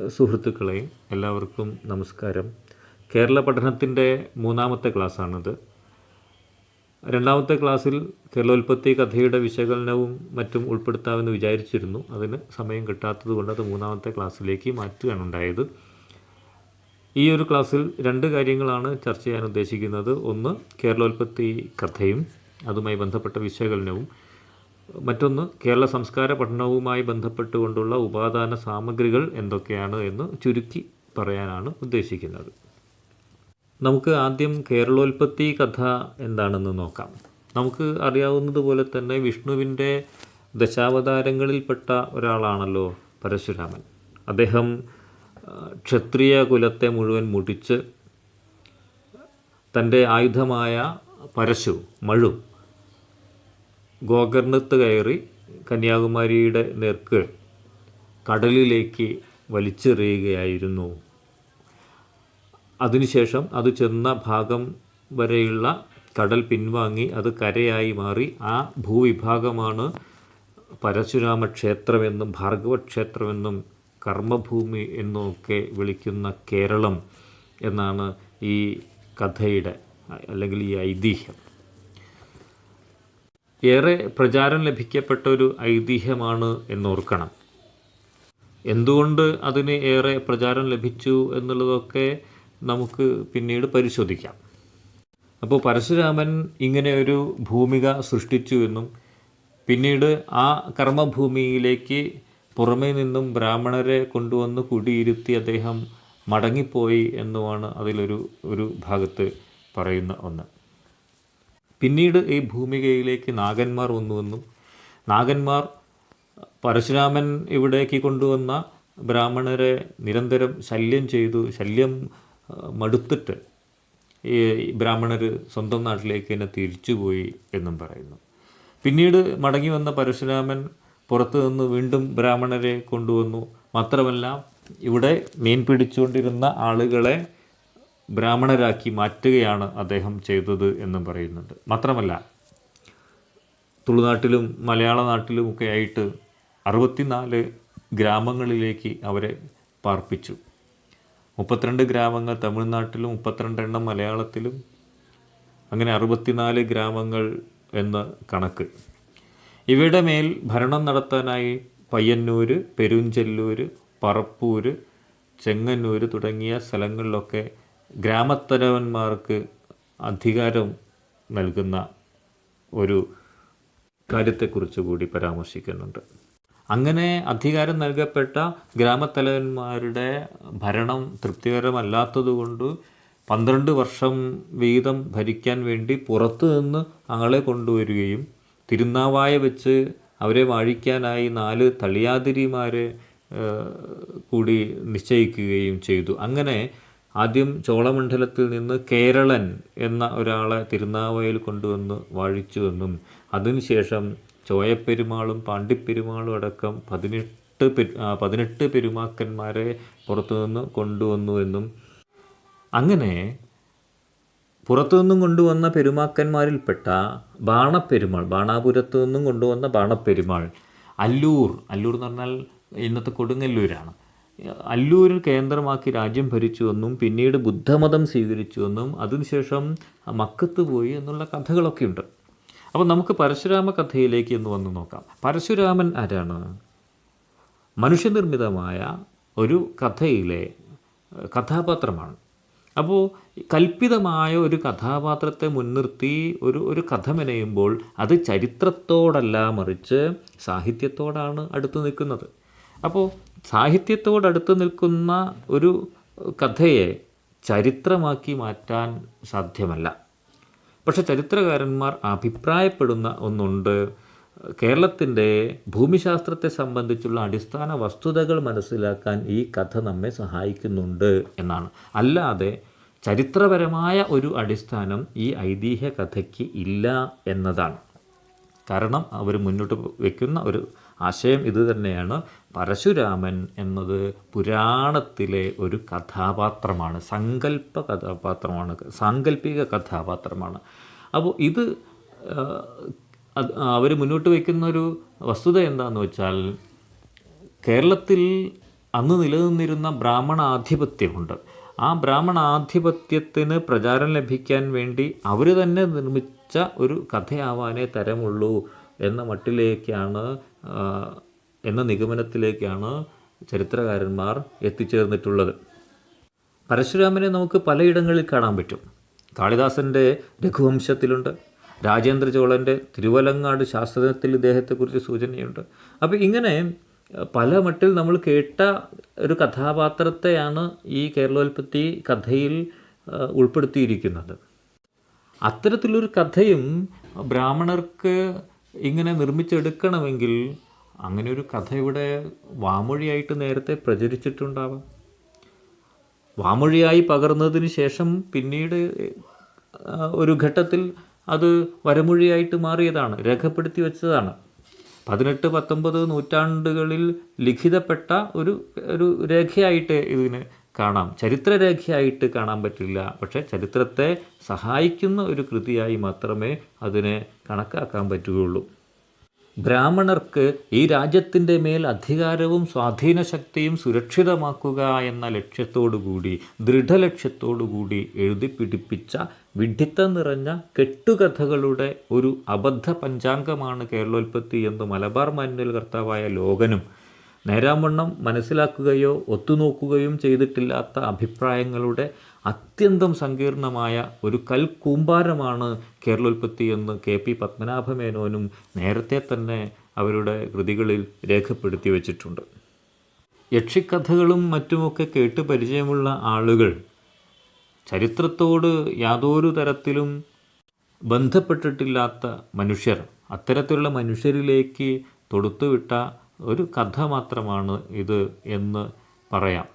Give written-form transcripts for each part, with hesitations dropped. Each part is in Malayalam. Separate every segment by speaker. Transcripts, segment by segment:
Speaker 1: സുഹൃത്തുക്കളെ, എല്ലാവർക്കും നമസ്കാരം. കേരള പഠനത്തിൻ്റെ 3ാമത്തെ ക്ലാസ്സാണിത്. 2ാമത്തെ ക്ലാസ്സിൽ കേരളോൽപ്പത്തി കഥയുടെ വിശകലനവും മറ്റും ഉൾപ്പെടുത്താമെന്ന് വിചാരിച്ചിരുന്നു. അതിന് സമയം കിട്ടാത്തത് കൊണ്ട് അത് 3ാമത്തെ ക്ലാസ്സിലേക്ക് മാറ്റുകയാണ് ഉണ്ടായത്. ഈ ഒരു ക്ലാസ്സിൽ 2 കാര്യങ്ങളാണ് ചർച്ച ചെയ്യാൻ ഉദ്ദേശിക്കുന്നത്. ഒന്ന്, കേരളോൽപ്പത്തി കഥയും അതുമായി ബന്ധപ്പെട്ട വിശകലനവും. മറ്റൊന്ന്, കേരള സംസ്കാര പഠനവുമായി ബന്ധപ്പെട്ടുകൊണ്ടുള്ള ഉപാദാന സാമഗ്രികൾ എന്തൊക്കെയാണ് എന്ന് ചുരുക്കി പറയാനാണ് ഉദ്ദേശിക്കുന്നത്. നമുക്ക് ആദ്യം കേരളോൽപ്പത്തി കഥ എന്താണെന്ന് നോക്കാം. നമുക്ക് അറിയാവുന്നതുപോലെ തന്നെ വിഷ്ണുവിൻ്റെ ദശാവതാരങ്ങളിൽപ്പെട്ട ഒരാളാണല്ലോ പരശുരാമൻ. അദ്ദേഹം ക്ഷത്രിയ കുലത്തെ മുഴുവൻ മുടിച്ച് തൻ്റെ ആയുധമായ പരശു മഴു ഗോകർണത്ത് കയറി കന്യാകുമാരിയുടെ നേർക്ക് കടലിലേക്ക് വലിച്ചെറിയുകയായിരുന്നു. അതിനുശേഷം അത് ചെന്ന ഭാഗം വരെയുള്ള കടൽ പിൻവാങ്ങി അത് കരയായി മാറി. ആ ഭൂവിഭാഗമാണ് പരശുരാമ ക്ഷേത്രമെന്നും ഭാർഗവക്ഷേത്രമെന്നും കർമ്മഭൂമി എന്നുമൊക്കെ വിളിക്കുന്ന കേരളം എന്നാണ് ഈ കഥയുടെ അല്ലെങ്കിൽ ഈ ഐതിഹ്യം. ഏറെ പ്രചാരം ലഭിക്കപ്പെട്ട ഒരു ഐതിഹ്യമാണ് എന്നോർക്കണം. എന്തുകൊണ്ട് അതിന് ഏറെ പ്രചാരം ലഭിച്ചു എന്നുള്ളതൊക്കെ നമുക്ക് പിന്നീട് പരിശോധിക്കാം. അപ്പോൾ പരശുരാമൻ ഇങ്ങനെ ഒരു ഭൂമിക സൃഷ്ടിച്ചു എന്നും പിന്നീട് ആ കർമ്മഭൂമിയിലേക്ക് പുറമേ നിന്നും ബ്രാഹ്മണരെ കൊണ്ടുവന്ന് കുടിയിരുത്തി അദ്ദേഹം മടങ്ങിപ്പോയി എന്നുമാണ് അതിലൊരു ഭാഗത്ത് പറയുന്ന ഒന്ന്. പിന്നീട് ഈ ഭൂമികയിലേക്ക് നാഗന്മാർ വന്നുവെന്നും നാഗന്മാർ പരശുരാമൻ ഇവിടേക്ക് കൊണ്ടുവന്ന ബ്രാഹ്മണരെ നിരന്തരം ശല്യം മടുത്തിട്ട് ഈ ബ്രാഹ്മണർ സ്വന്തം നാട്ടിലേക്ക് തന്നെ തിരിച്ചുപോയി എന്നും പറയുന്നു. പിന്നീട് മടങ്ങി വന്ന പരശുരാമൻ പുറത്തു നിന്ന് വീണ്ടും ബ്രാഹ്മണരെ കൊണ്ടുവന്നു. മാത്രമല്ല, ഇവിടെ മീൻ പിടിച്ചുകൊണ്ടിരുന്ന ആളുകളെ ബ്രാഹ്മണരാക്കി മാറ്റുകയാണ് അദ്ദേഹം ചെയ്തത് എന്നും പറയുന്നുണ്ട്. മാത്രമല്ല, തുളുനാട്ടിലും മലയാള നാട്ടിലുമൊക്കെ ആയിട്ട് 64 ഗ്രാമങ്ങളിലേക്ക് അവരെ പാർപ്പിച്ചു. 32 ഗ്രാമങ്ങൾ തമിഴ്നാട്ടിലും 32 എണ്ണം മലയാളത്തിലും, അങ്ങനെ 64 ഗ്രാമങ്ങൾ എന്ന് കണക്ക്. ഇവയുടെ മേൽ ഭരണം നടത്താനായി പയ്യന്നൂർ, പെരുഞ്ചെല്ലൂർ, പറപ്പൂർ, ചെങ്ങന്നൂർ തുടങ്ങിയ സ്ഥലങ്ങളിലൊക്കെ ഗ്രാമത്തലവന്മാർക്ക് അധികാരം നൽകുന്ന ഒരു കാര്യത്തെക്കുറിച്ച് കൂടി പരാമർശിക്കുന്നുണ്ട്. അങ്ങനെ അധികാരം നൽകപ്പെട്ട ഗ്രാമത്തലവന്മാരുടെ ഭരണം തൃപ്തികരമല്ലാത്തതുകൊണ്ട് 12 വർഷം വീതം ഭരിക്കാൻ വേണ്ടി പുറത്തു നിന്ന് ആളെ കൊണ്ടുവരികയും തിരുനാവായ വെച്ച് അവരെ വാഴിക്കാനായി 4 തളിയാതിരിമാരെ കൂടി നിശ്ചയിക്കുകയും ചെയ്തു. അങ്ങനെ ആദ്യം ചോളമണ്ഡലത്തിൽ നിന്ന് കേരളൻ എന്ന ഒരാളെ തിരുനാവായയിൽ കൊണ്ടുവന്ന് വാഴിച്ചുവെന്നും അതിനുശേഷം ചോയപ്പെരുമാളും പാണ്ടിപ്പെരുമാളും അടക്കം 18 പെരുമാക്കന്മാരെ പുറത്തുനിന്ന് കൊണ്ടുവന്നുവെന്നും, അങ്ങനെ പുറത്തുനിന്നും കൊണ്ടുവന്ന പെരുമാക്കന്മാരിൽപ്പെട്ട ബാണപ്പെരുമാൾ, ബാണാപുരത്തു നിന്നും കൊണ്ടുവന്ന ബാണപ്പെരുമാൾ അല്ലൂർ എന്ന് പറഞ്ഞാൽ ഇന്നത്തെ കൊടുങ്ങല്ലൂരാണ്, അല്ലൂരിൽ കേന്ദ്രമാക്കി രാജ്യം ഭരിച്ചുവെന്നും പിന്നീട് ബുദ്ധമതം സ്വീകരിച്ചുവെന്നും അതിനുശേഷം മക്കത്ത് പോയി എന്നുള്ള കഥകളൊക്കെ ഉണ്ട്. അപ്പോൾ നമുക്ക് പരശുരാമ കഥയിലേക്ക് ഒന്ന് വന്ന് നോക്കാം. പരശുരാമൻ ആരാണ്? മനുഷ്യനിർമ്മിതമായ ഒരു കഥയിലെ കഥാപാത്രമാണ്. അപ്പോൾ കൽപ്പിതമായ ഒരു കഥാപാത്രത്തെ മുൻനിർത്തി ഒരു കഥ മെനയുമ്പോൾ അത് ചരിത്രത്തോടല്ല മറിച്ച് സാഹിത്യത്തോടാണ് അടുത്ത് നിൽക്കുന്നത്. അപ്പോൾ സാഹിത്യത്തോടടുത്ത് നിൽക്കുന്ന ഒരു കഥയെ ചരിത്രമാക്കി മാറ്റാൻ സാധ്യമല്ല. പക്ഷെ ചരിത്രകാരന്മാർ അഭിപ്രായപ്പെടുന്ന ഒന്നുണ്ട്. കേരളത്തിൻ്റെ ഭൂമിശാസ്ത്രത്തെ സംബന്ധിച്ചുള്ള അടിസ്ഥാന വസ്തുതകൾ മനസ്സിലാക്കാൻ ഈ കഥ നമ്മെ സഹായിക്കുന്നുണ്ട് എന്നാണ്. അല്ലാതെ ചരിത്രപരമായ ഒരു അടിസ്ഥാനം ഈ ഐതിഹ്യ കഥയ്ക്ക് ഇല്ല എന്നതാണ്. കാരണം അവർ മുന്നോട്ട് വയ്ക്കുന്ന ഒരു ആശയം ഇത് തന്നെയാണ്. പരശുരാമൻ എന്നത് പുരാണത്തിലെ ഒരു കഥാപാത്രമാണ്, സാങ്കല്പിക കഥാപാത്രമാണ്. അപ്പോൾ ഇത് അവർ മുന്നോട്ട് വയ്ക്കുന്നൊരു വസ്തുത എന്താണെന്ന് വെച്ചാൽ, കേരളത്തിൽ അന്ന് നിലനിന്നിരുന്ന ബ്രാഹ്മണാധിപത്യമുണ്ട്. ആ ബ്രാഹ്മണാധിപത്യത്തിന് പ്രചാരം ലഭിക്കാൻ വേണ്ടി അവർ തന്നെ നിർമ്മിച്ച ഒരു കഥയാവാനേ തരമുള്ളൂ എന്ന മട്ടിലേക്കാണ്, എന്ന നിഗമനത്തിലേക്കാണ് ചരിത്രകാരന്മാർ എത്തിച്ചേർന്നിട്ടുള്ളത്. പരശുരാമനെ നമുക്ക് പലയിടങ്ങളിൽ കാണാൻ പറ്റും. കാളിദാസൻ്റെ രഘുവംശത്തിലുണ്ട്, രാജേന്ദ്ര ചോളൻ്റെ തിരുവലങ്ങാട് ശാസ്ത്രത്തിൽ ഇദ്ദേഹത്തെക്കുറിച്ച് സൂചനയുണ്ട്. അപ്പോൾ ഇങ്ങനെ പല മട്ടിൽ നമ്മൾ കേട്ട ഒരു കഥാപാത്രത്തെയാണ് ഈ കേരളോൽപ്പത്തി കഥയിൽ ഉൾപ്പെടുത്തിയിരിക്കുന്നത്. അത്തരത്തിലൊരു കഥയും ബ്രാഹ്മണർക്ക് ഇങ്ങനെ നിർമ്മിച്ചെടുക്കണമെങ്കിൽ അങ്ങനെ ഒരു കഥ ഇവിടെ വാമൊഴിയായിട്ട് നേരത്തെ പ്രചരിച്ചിട്ടുണ്ടാവാം. വാമൊഴിയായി പകർന്നതിന് ശേഷം പിന്നീട് ഒരു ഘട്ടത്തിൽ അത് വരമൊഴിയായിട്ട് മാറിയതാണ്, രേഖപ്പെടുത്തി വെച്ചതാണ്. 18-19 നൂറ്റാണ്ടുകളിൽ ലിഖിതപ്പെട്ട ഒരു രേഖയായിട്ട് ഇതിന് കാണാം. ചരിത്രരേഖയായിട്ട് കാണാൻ പറ്റില്ല, പക്ഷേ ചരിത്രത്തെ സഹായിക്കുന്ന ഒരു കൃതിയായി മാത്രമേ അതിനെ കണക്കാക്കാൻ പറ്റുകയുള്ളൂ. ബ്രാഹ്മണർക്ക് ഈ രാജ്യത്തിൻ്റെ മേൽ അധികാരവും സ്വാധീനശക്തിയും സുരക്ഷിതമാക്കുക എന്ന ലക്ഷ്യത്തോടുകൂടി, ദൃഢലക്ഷ്യത്തോടുകൂടി എഴുതിപ്പിടിപ്പിച്ച വിഡ്ഢിത്തം നിറഞ്ഞ കെട്ടുകഥകളുടെ ഒരു അബദ്ധ പഞ്ചാംഗമാണ് കേരളോൽപ്പത്തി എന്ന് മലബാർ മാനുവൽ കർത്താവായ ലോഗനും നേരാവണ്ണം മനസ്സിലാക്കുകയോ ഒത്തുനോക്കുകയും ചെയ്തിട്ടില്ലാത്ത അഭിപ്രായങ്ങളുടെ അത്യന്തം സങ്കീർണമായ ഒരു കൽക്കൂമ്പാരമാണ് കേരളോൽപ്പത്തി എന്ന് KP പത്മനാഭമേനോനും നേരത്തെ തന്നെ അവരുടെ കൃതികളിൽ രേഖപ്പെടുത്തി വച്ചിട്ടുണ്ട്. യക്ഷിക്കഥകളും മറ്റുമൊക്കെ കേട്ട് പരിചയമുള്ള ആളുകൾ ചരിത്രത്തോട് യാതൊരു തരത്തിലും ബന്ധപ്പെട്ടിട്ടില്ലാത്ത മനുഷ്യർ, അത്തരത്തിലുള്ള മനുഷ്യരിലേക്ക് തൊടുത്തുവിട്ട ഒരു കഥ മാത്രമാണ് ഇത് എന്ന് പറയാം.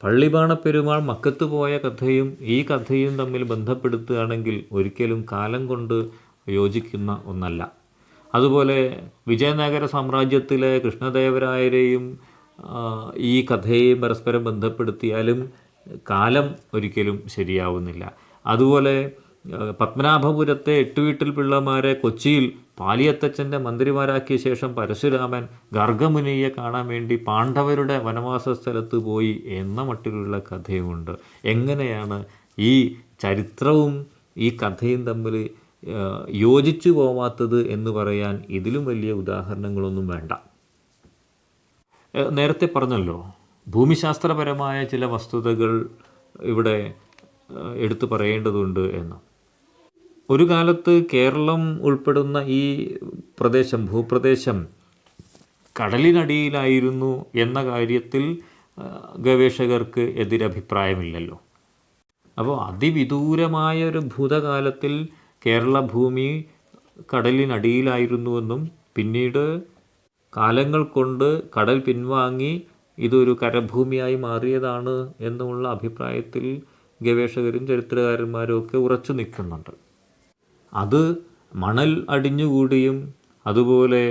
Speaker 1: പള്ളിബാണപ്പെരുമാൾ മക്കത്ത് പോയ കഥയും ഈ കഥയും തമ്മിൽ ബന്ധപ്പെടുത്തുകയാണെങ്കിൽ ഒരിക്കലും കാലം കൊണ്ട് യോജിക്കുന്ന ഒന്നല്ല. അതുപോലെ വിജയനഗര സാമ്രാജ്യത്തിലെ കൃഷ്ണദേവരായരെയും ഈ കഥയെയും പരസ്പരം ബന്ധപ്പെടുത്തിയാലും കാലം ഒരിക്കലും ശരിയാവുന്നില്ല. അതുപോലെ പത്മനാഭപുരത്തെ 8 വീട്ടിൽ പിള്ളമാരെ കൊച്ചിയിൽ പാലിയത്തച്ഛൻ്റെ മന്ത്രിമാരാക്കിയ ശേഷം പരശുരാമൻ ഗർഗമുനിയെ കാണാൻ വേണ്ടി പാണ്ഡവരുടെ വനവാസ സ്ഥലത്ത് പോയി എന്ന മട്ടിലുള്ള കഥയുമുണ്ട്. എങ്ങനെയാണ് ഈ ചരിത്രവും ഈ കഥയും തമ്മിൽ യോജിച്ചു പോവാത്തത് എന്ന് പറയാൻ ഇതിലും വലിയ ഉദാഹരണങ്ങളൊന്നും വേണ്ട. നേരത്തെ പറഞ്ഞല്ലോ, ഭൂമിശാസ്ത്രപരമായ ചില വസ്തുതകൾ ഇവിടെ എടുത്തു പറയേണ്ടതുണ്ട് എന്ന്. ഒരു കാലത്ത് കേരളം ഉൾപ്പെടുന്ന ഈ ഭൂപ്രദേശം കടലിനടിയിലായിരുന്നു എന്ന കാര്യത്തിൽ ഗവേഷകർക്ക് എതിരഭിപ്രായമില്ലല്ലോ. അപ്പോൾ അതിവിദൂരമായ ഒരു ഭൂതകാലത്തിൽ കേരള ഭൂമി കടലിനടിയിലായിരുന്നുവെന്നും പിന്നീട് കാലങ്ങൾ കൊണ്ട് കടൽ പിൻവാങ്ങി ഇതൊരു കരഭൂമിയായി മാറിയതാണ് എന്നുമുള്ള അഭിപ്രായത്തിൽ ഗവേഷകരും ചരിത്രകാരന്മാരും ഒക്കെ ഉറച്ചു നിൽക്കുന്നുണ്ട്. അത് മണൽ അടിഞ്ഞുകൂടിയും അതുപോലെ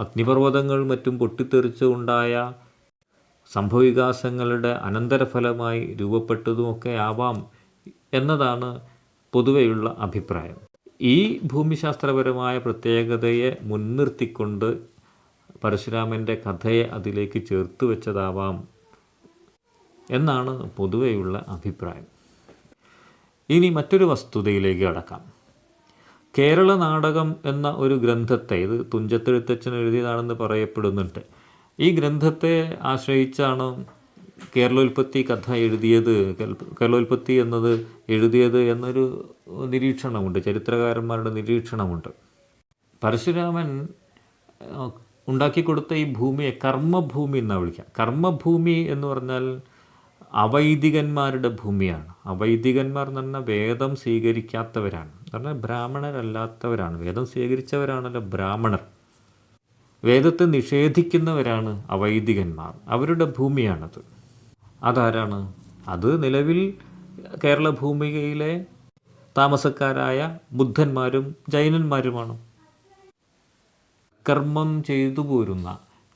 Speaker 1: അഗ്നിപർവ്വതങ്ങൾ മറ്റും പൊട്ടിത്തെറിച്ചുണ്ടായ സംഭവവികാസങ്ങളുടെ അനന്തരഫലമായി രൂപപ്പെട്ടതുമൊക്കെ ആവാം എന്നതാണ് പൊതുവെയുള്ള അഭിപ്രായം. ഈ ഭൂമിശാസ്ത്രപരമായ പ്രത്യേകതയെ മുൻനിർത്തിക്കൊണ്ട് പരശുരാമൻ്റെ കഥയെ അതിലേക്ക് ചേർത്ത് വെച്ചതാവാം എന്നാണ് പൊതുവെയുള്ള അഭിപ്രായം. ഇനി മറ്റൊരു വസ്തുതയിലേക്ക് കടക്കാം. കേരള നാടകം എന്ന ഒരു ഗ്രന്ഥത്തെ, ഇത് തുഞ്ചത്തെഴുത്തച്ഛൻ എഴുതിയതാണെന്ന് പറയപ്പെടുന്നുണ്ട്. ഈ ഗ്രന്ഥത്തെ ആശ്രയിച്ചാണ് കേരളോൽപ്പത്തി കഥ എഴുതിയത്, കേരളോൽപ്പത്തി എന്നത് എഴുതിയത് എന്നൊരു നിരീക്ഷണമുണ്ട്, ചരിത്രകാരന്മാരുടെ നിരീക്ഷണമുണ്ട്. പരശുരാമൻ ഉണ്ടാക്കിക്കൊടുത്ത ഈ ഭൂമിയെ കർമ്മഭൂമി എന്നാണ് വിളിക്കുക. കർമ്മഭൂമി എന്ന് പറഞ്ഞാൽ അവൈദികന്മാരുടെ ഭൂമിയാണ്. അവൈദികന്മാർ എന്ന് പറഞ്ഞാൽ വേദം സ്വീകരിക്കാത്തവരാണ്, പറഞ്ഞാൽ ബ്രാഹ്മണരല്ലാത്തവരാണ്. വേദം സ്വീകരിച്ചവരാണല്ലോ ബ്രാഹ്മണർ. വേദത്തെ നിഷേധിക്കുന്നവരാണ് അവൈദികന്മാർ. അവരുടെ ഭൂമിയാണത്. അതാരാണ്? അത് നിലവിൽ കേരള ഭൂമികയിലെ താമസക്കാരായ ബുദ്ധന്മാരും ജൈനന്മാരുമാണ്. കർമ്മം ചെയ്തു പോരുന്ന,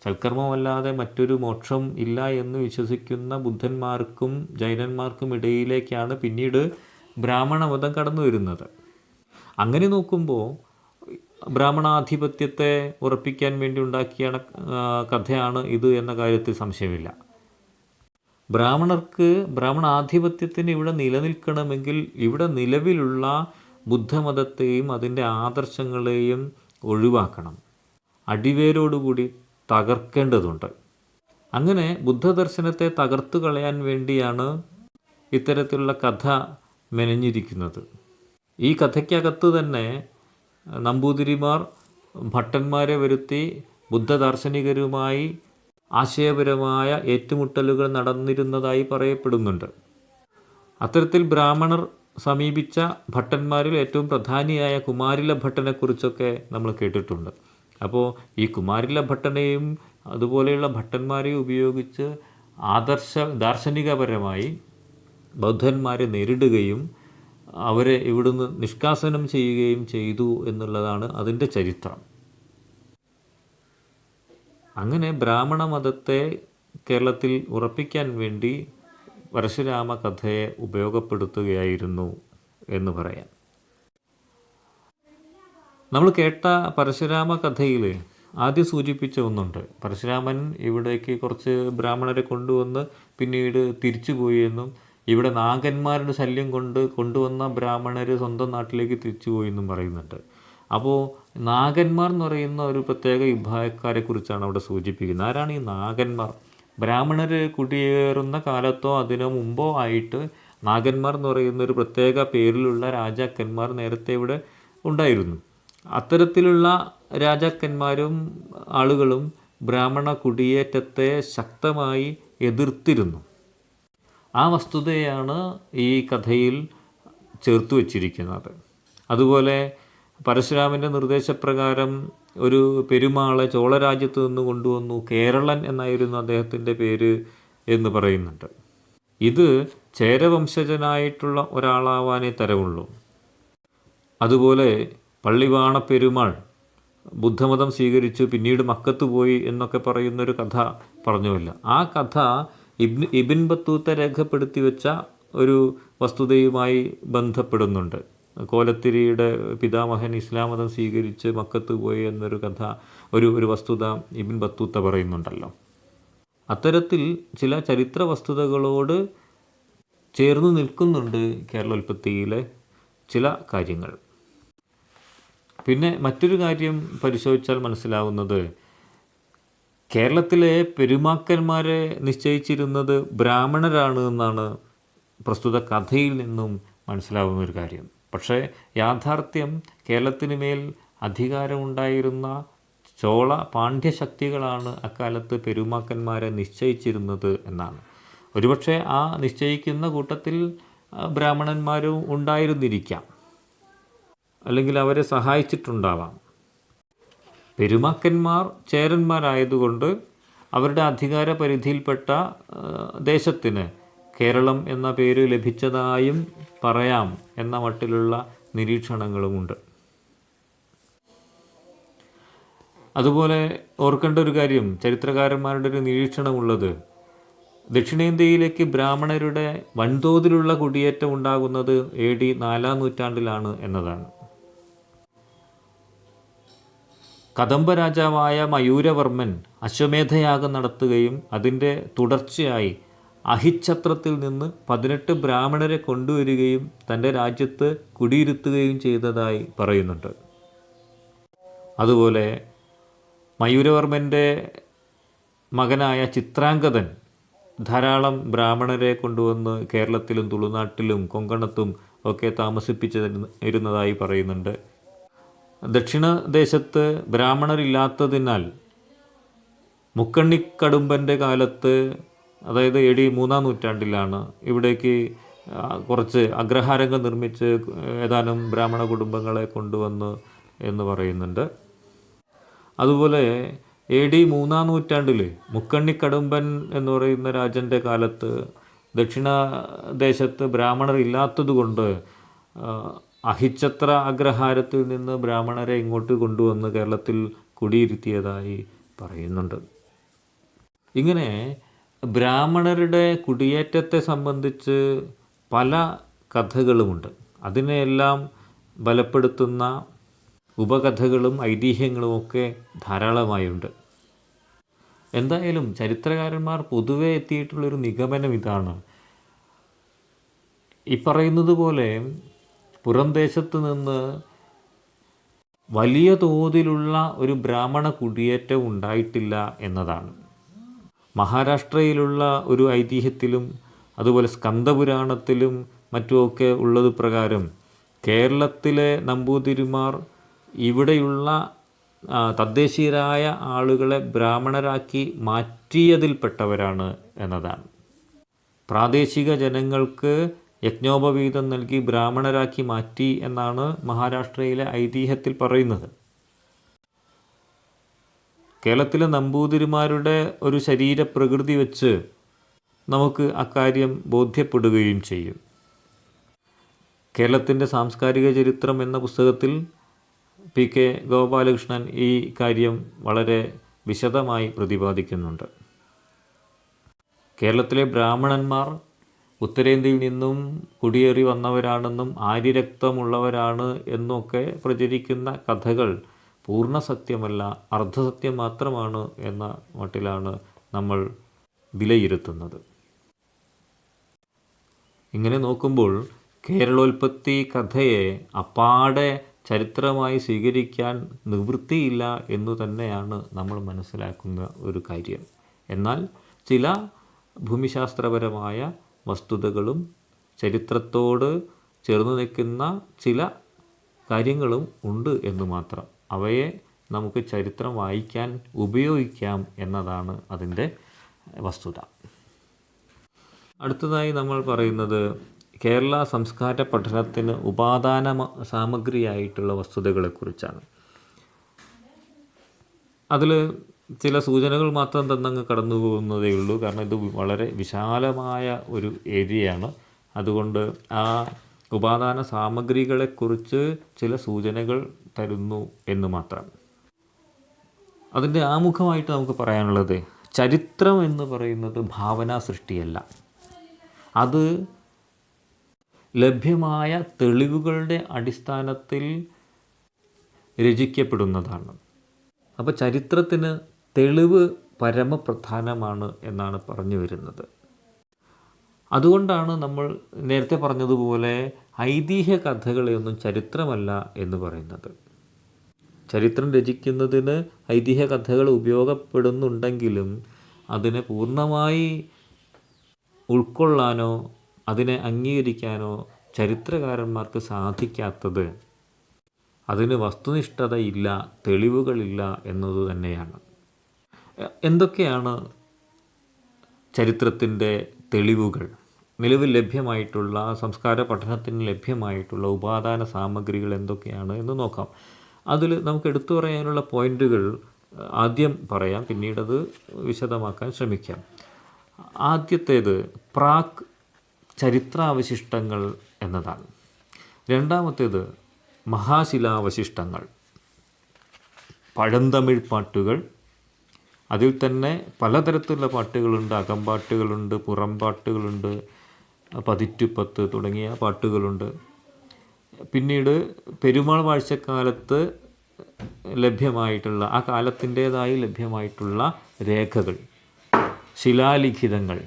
Speaker 1: സൽക്കർമ്മമല്ലാതെ മറ്റൊരു മോക്ഷം ഇല്ല എന്ന് വിശ്വസിക്കുന്ന ബുദ്ധന്മാർക്കും ജൈനന്മാർക്കും ഇടയിലേക്കാണ് പിന്നീട് ബ്രാഹ്മണമതം കടന്നു വരുന്നത്. അങ്ങനെ നോക്കുമ്പോൾ ബ്രാഹ്മണാധിപത്യത്തെ ഉറപ്പിക്കാൻ വേണ്ടി ഉണ്ടാക്കിയ കഥയാണ് ഇത് എന്ന കാര്യത്തിൽ സംശയമില്ല. ബ്രാഹ്മണാധിപത്യത്തിന് ഇവിടെ നിലനിൽക്കണമെങ്കിൽ ഇവിടെ നിലവിലുള്ള ബുദ്ധമതത്തെയും അതിൻ്റെ ആദർശങ്ങളെയും ഒഴിവാക്കണം, അടിവേരോടുകൂടി തകർക്കേണ്ടതുണ്ട്. അങ്ങനെ ബുദ്ധദർശനത്തെ തകർത്തു കളയാൻ വേണ്ടിയാണ് ഇത്തരത്തിലുള്ള കഥ മെനഞ്ഞിരിക്കുന്നത്. ഈ കഥയ്ക്കകത്ത് തന്നെ നമ്പൂതിരിമാർ ഭട്ടന്മാരെ വരുത്തി ബുദ്ധദാർശനികരുമായി ആശയപരമായ ഏറ്റുമുട്ടലുകൾ നടന്നിരുന്നതായി പറയപ്പെടുന്നുണ്ട്. അത്തരത്തിൽ ബ്രാഹ്മണർ സമീപിച്ച ഭട്ടന്മാരിൽ ഏറ്റവും പ്രധാനിയായ കുമാരില ഭട്ടനെക്കുറിച്ചൊക്കെ നമ്മൾ കേട്ടിട്ടുണ്ട്. അപ്പോൾ ഈ കുമാരില ഭട്ടനെയും അതുപോലെയുള്ള ഭട്ടന്മാരെയും ഉപയോഗിച്ച് ദാർശനികപരമായി ബൗദ്ധന്മാരെ നേരിടുകയും അവരെ ഇവിടുന്ന് നിഷ്കാസനം ചെയ്യുകയും ചെയ്തു എന്നുള്ളതാണ് അതിൻ്റെ ചരിത്രം. അങ്ങനെ ബ്രാഹ്മണ മതത്തെ കേരളത്തിൽ ഉറപ്പിക്കാൻ വേണ്ടി പരശുരാമ കഥയെ ഉപയോഗപ്പെടുത്തുകയായിരുന്നു എന്ന് പറയാം. നമ്മൾ കേട്ട പരശുരാമ കഥയിൽ ആദ്യം സൂചിപ്പിച്ച ഒന്നുണ്ട്. പരശുരാമൻ ഇവിടേക്ക് കുറച്ച് ബ്രാഹ്മണരെ കൊണ്ടുവന്ന് പിന്നീട് തിരിച്ചുപോയി എന്നും ഇവിടെ നാഗന്മാരുടെ ശല്യം കൊണ്ടുവന്ന ബ്രാഹ്മണർ സ്വന്തം നാട്ടിലേക്ക് തിരിച്ചുപോയി എന്നും പറയുന്നുണ്ട്. അപ്പോൾ നാഗന്മാർ എന്ന് പറയുന്ന ഒരു പ്രത്യേക വിഭാഗക്കാരെക്കുറിച്ചാണ് അവിടെ സൂചിപ്പിക്കുന്നത്. ആരാണ് ഈ നാഗന്മാർ? ബ്രാഹ്മണർ കുടിയേറുന്ന കാലത്തോ അതിനു മുമ്പോ ആയിട്ട് നാഗന്മാർ എന്ന് പറയുന്ന ഒരു പ്രത്യേക പേരിലുള്ള രാജാക്കന്മാർ നേരത്തെ ഇവിടെ ഉണ്ടായിരുന്നു. അത്തരത്തിലുള്ള രാജാക്കന്മാരും ആളുകളും ബ്രാഹ്മണ കുടിയേറ്റത്തെ ശക്തമായി എതിർത്തിരുന്നു. ആ വസ്തുതയാണ് ഈ കഥയിൽ ചേർത്ത് വച്ചിരിക്കുന്നത്. അതുപോലെ പരശുരാമൻ്റെ നിർദ്ദേശപ്രകാരം ഒരു പെരുമാളെ ചോളരാജ്യത്ത് നിന്ന് കൊണ്ടുവന്നു. കേരളൻ എന്നായിരുന്നു അദ്ദേഹത്തിൻ്റെ പേര് എന്ന് പറയുന്നുണ്ട്. ഇത് ചേരവംശജനായിട്ടുള്ള ഒരാളാവാനേ തരവുള്ളൂ. അതുപോലെ പള്ളിവാണ പെരുമാൾ ബുദ്ധമതം സ്വീകരിച്ചു പിന്നീട് മക്കത്ത് പോയി എന്നൊക്കെ പറയുന്നൊരു കഥ പറഞ്ഞുവല്ലോ. ആ കഥ ഇബിൻ ബത്തൂത്ത രേഖപ്പെടുത്തി വെച്ച ഒരു വസ്തുതയുമായി ബന്ധപ്പെടുന്നുണ്ട്. കോലത്തിരിയുടെ പിതാമഹൻ ഇസ്ലാം മതം സ്വീകരിച്ച് മക്കത്ത് പോയി എന്നൊരു കഥ, ഒരു വസ്തുത ഇബിൻ ബത്തൂത്ത പറയുന്നുണ്ടല്ലോ. അത്തരത്തിൽ ചില ചരിത്ര വസ്തുതകളോട് ചേർന്ന് നിൽക്കുന്നുണ്ട് കേരളോൽപ്പത്തിയിലെ ചില കാര്യങ്ങൾ. പിന്നെ മറ്റൊരു കാര്യം പരിശോധിച്ചാൽ മനസ്സിലാവുന്നത്, കേരളത്തിലെ പെരുമാക്കന്മാരെ നിശ്ചയിച്ചിരുന്നത് ബ്രാഹ്മണരാണ് എന്നാണ് പ്രസ്തുത കഥയിൽ നിന്നും മനസ്സിലാവുന്ന ഒരു കാര്യം. പക്ഷേ യാഥാർത്ഥ്യം കേരളത്തിന് മേൽ അധികാരമുണ്ടായിരുന്ന ചോള പാണ്ഡ്യശക്തികളാണ് അക്കാലത്ത് പെരുമാക്കന്മാരെ നിശ്ചയിച്ചിരുന്നത് എന്നാണ്. ഒരുപക്ഷെ ആ നിശ്ചയിക്കുന്ന കൂട്ടത്തിൽ ബ്രാഹ്മണന്മാരും ഉണ്ടായിരുന്നിരിക്കാം, അല്ലെങ്കിൽ അവരെ സഹായിച്ചിട്ടുണ്ടാവാം. പെരുമാക്കന്മാർ ചേരന്മാരായതുകൊണ്ട് അവരുടെ അധികാര പരിധിയിൽപ്പെട്ട ദേശത്തിന് കേരളം എന്ന പേര് ലഭിച്ചതായും പറയാം എന്ന മട്ടിലുള്ള നിരീക്ഷണങ്ങളുമുണ്ട്. അതുപോലെ ഓർക്കേണ്ട ഒരു കാര്യം, ചരിത്രകാരന്മാരുടെ ഒരു നിരീക്ഷണമുള്ളത്, ദക്ഷിണേന്ത്യയിലേക്ക് ബ്രാഹ്മണരുടെ വൻതോതിലുള്ള കുടിയേറ്റം ഉണ്ടാകുന്നത് AD 4-ാം നൂറ്റാണ്ടിലാണ് എന്നതാണ്. കദംബ രാജാവായ മയൂരവർമ്മൻ അശ്വമേധയാഗം നടത്തുകയും അതിൻ്റെ തുടർച്ചയായി അഹിച്ഛത്രത്തിൽ നിന്ന് 18 ബ്രാഹ്മണരെ കൊണ്ടുവരികയും തൻ്റെ രാജ്യത്ത് കുടിയിരുത്തുകയും ചെയ്തതായി പറയുന്നുണ്ട്. അതുപോലെ മയൂരവർമ്മൻ്റെ മകനായ ചിത്രാംഗതൻ ധാരാളം ബ്രാഹ്മണരെ കൊണ്ടുവന്ന് കേരളത്തിലും തുളുനാട്ടിലും കൊങ്കണത്തും ഒക്കെ താമസിപ്പിച്ചിരുന്നതായി പറയുന്നുണ്ട്. ദക്ഷിണദേശത്ത് ബ്രാഹ്മണരില്ലാത്തതിനാൽ മുക്കണ്ണിക്കടുമ്പൻ്റെ കാലത്ത്, അതായത് AD 3-ാം നൂറ്റാണ്ടിലാണ് ഇവിടേക്ക് കുറച്ച് അഗ്രഹാരങ്ങൾ നിർമ്മിച്ച് ഏതാനും ബ്രാഹ്മണ കുടുംബങ്ങളെ കൊണ്ടുവന്നു എന്ന് പറയുന്നുണ്ട്. അതുപോലെ AD 3-ാം നൂറ്റാണ്ടിൽ മുക്കണ്ണിക്കടുമ്പൻ എന്ന് പറയുന്ന രാജൻ്റെ കാലത്ത് ദക്ഷിണദേശത്ത് ബ്രാഹ്മണർ ഇല്ലാത്തതുകൊണ്ട് അഹിച്ഛത്ര അഗ്രഹാരത്തിൽ നിന്ന് ബ്രാഹ്മണരെ ഇങ്ങോട്ട് കൊണ്ടുവന്ന് കേരളത്തിൽ കുടിയിരുത്തിയതായി പറയുന്നുണ്ട്. ഇങ്ങനെ ബ്രാഹ്മണരുടെ കുടിയേറ്റത്തെ സംബന്ധിച്ച് പല കഥകളുമുണ്ട്. അതിനെയെല്ലാം ബലപ്പെടുത്തുന്ന ഉപകഥകളും ഐതിഹ്യങ്ങളുമൊക്കെ ധാരാളമായുണ്ട്. എന്തായാലും ചരിത്രകാരന്മാർ പൊതുവെ എത്തിയിട്ടുള്ളൊരു നിഗമനം ഇതാണ്. ഈ പറയുന്നത് പോലെ പുറംദേശത്ത് നിന്ന് വലിയ തോതിലുള്ള ഒരു ബ്രാഹ്മണ കുടിയേറ്റം ഉണ്ടായിട്ടില്ല എന്നതാണ്. മഹാരാഷ്ട്രയിലുള്ള ഒരു ഐതിഹ്യത്തിലും അതുപോലെ സ്കന്ദപുരാണത്തിലും മറ്റുമൊക്കെ ഉള്ളത് പ്രകാരം കേരളത്തിലെ നമ്പൂതിരിമാർ ഇവിടെയുള്ള തദ്ദേശീയരായ ആളുകളെ ബ്രാഹ്മണരാക്കി മാറ്റിയതിൽപ്പെട്ടവരാണ് എന്നതാണ്. പ്രാദേശിക ജനങ്ങൾക്ക് യജ്ഞോപവീതം നൽകി ബ്രാഹ്മണരാക്കി മാറ്റി എന്നാണ് മഹാരാഷ്ട്രയിലെ ഐതിഹ്യത്തിൽ പറയുന്നത്. കേരളത്തിലെ നമ്പൂതിരിമാരുടെ ഒരു ശരീരപ്രകൃതി വെച്ച് നമുക്ക് അക്കാര്യം ബോധ്യപ്പെടുകയും ചെയ്യും. കേരളത്തിൻ്റെ സാംസ്കാരിക ചരിത്രം എന്ന പുസ്തകത്തിൽ PK ഗോപാലകൃഷ്ണൻ ഈ കാര്യം വളരെ വിശദമായി പ്രതിപാദിക്കുന്നുണ്ട്. കേരളത്തിലെ ബ്രാഹ്മണന്മാർ ഉത്തരേന്ത്യയിൽ നിന്നും കുടിയേറി വന്നവരാണെന്നും ആര്യരക്തമുള്ളവരാണ് എന്നൊക്കെ പ്രചരിക്കുന്ന കഥകൾ പൂർണ്ണ സത്യമല്ല, അർദ്ധസത്യം മാത്രമാണ് എന്ന മട്ടിലാണ് നമ്മൾ വിലയിരുത്തുന്നത്. ഇങ്ങനെ നോക്കുമ്പോൾ കേരളോൽപ്പത്തി കഥയെ അപ്പാടെ ചരിത്രമായി സ്വീകരിക്കാൻ നിവൃത്തിയില്ല എന്നു തന്നെയാണ് നമ്മൾ മനസ്സിലാക്കുന്ന ഒരു കാര്യം. എന്നാൽ ചില ഭൂമിശാസ്ത്രപരമായ വസ്തുതകളും ചരിത്രത്തോട് ചേർന്ന് നിൽക്കുന്ന ചില കാര്യങ്ങളും ഉണ്ട് എന്ന് മാത്രം. അവയെ നമുക്ക് ചരിത്രം വായിക്കാൻ ഉപയോഗിക്കാം എന്നതാണ് അതിൻ്റെ വസ്തുത. അടുത്തതായി നമ്മൾ പറയുന്നത് കേരള സംസ്കാര പഠനത്തിന് ഉപാദാന സാമഗ്രിയായിട്ടുള്ള വസ്തുതകളെക്കുറിച്ചാണ്. അതിൽ ചില സൂചനകൾ മാത്രം തന്നങ്ങ് കടന്നു പോകുന്നതേ ഉള്ളൂ. കാരണം ഇത് വളരെ വിശാലമായ ഒരു ഏരിയയാണ്. അതുകൊണ്ട് ആ ഉപാദാന സാമഗ്രികളെക്കുറിച്ച് ചില സൂചനകൾ തരുന്നു എന്ന് മാത്രം. അതിൻ്റെ ആമുഖമായിട്ട് നമുക്ക് പറയാനുള്ളത്, ചരിത്രം എന്ന് പറയുന്നത് ഭാവനാ സൃഷ്ടിയല്ല. അത് ലഭ്യമായ തെളിവുകളുടെ അടിസ്ഥാനത്തിൽ രചിക്കപ്പെടുന്നതാണ്. അപ്പോൾ ചരിത്രത്തിന് തെളിവ് പരമപ്രധാനമാണ് എന്നാണ് പറഞ്ഞു വരുന്നത്. അതുകൊണ്ടാണ് നമ്മൾ നേരത്തെ പറഞ്ഞതുപോലെ ഐതിഹ്യ കഥകളെയൊന്നും ചരിത്രമല്ല എന്ന് പറയുന്നത്. ചരിത്രം രചിക്കുന്നതിന് ഐതിഹ്യ കഥകൾ ഉപയോഗപ്പെടുന്നുണ്ടെങ്കിലും അതിനെ പൂർണ്ണമായി ഉൾക്കൊള്ളാനോ അതിനെ അംഗീകരിക്കാനോ ചരിത്രകാരന്മാർക്ക് സാധിക്കാത്തത് അതിന് വസ്തുനിഷ്ഠതയില്ല, തെളിവുകളില്ല എന്നത് തന്നെയാണ്. എന്തൊക്കെയാണ് ചരിത്രത്തിൻ്റെ തെളിവുകൾ? നിലവിൽ ലഭ്യമായിട്ടുള്ള സംസ്കാര പഠനത്തിന് ലഭ്യമായിട്ടുള്ള ഉപാദാന സാമഗ്രികൾ എന്തൊക്കെയാണ് എന്ന് നോക്കാം. അതിൽ നമുക്ക് എടുത്തു പറയാനുള്ള പോയിന്റുകൾ ആദ്യം പറയാം, പിന്നീടത് വിശദമാക്കാൻ ശ്രമിക്കാം. ആദ്യത്തേത് പ്രാക് ചരിത്രാവശിഷ്ടങ്ങൾ എന്നതാണ്. രണ്ടാമത്തേത് മഹാശിലാവശിഷ്ടങ്ങൾ, പഴന്തമിഴ് പാട്ടുകൾ. അതിൽ തന്നെ പലതരത്തിലുള്ള പാട്ടുകളുണ്ട്. അകമ്പാട്ടുകളുണ്ട്, പുറംപാട്ടുകളുണ്ട്, പതിറ്റുപത്ത് തുടങ്ങിയ പാട്ടുകളുണ്ട്. പിന്നീട് പെരുമാൾ വാഴ്ചക്കാലത്ത് ലഭ്യമായിട്ടുള്ള, ആ കാലത്തിൻ്റേതായി ലഭ്യമായിട്ടുള്ള രേഖകൾ, ശിലാലിഖിതങ്ങൾ,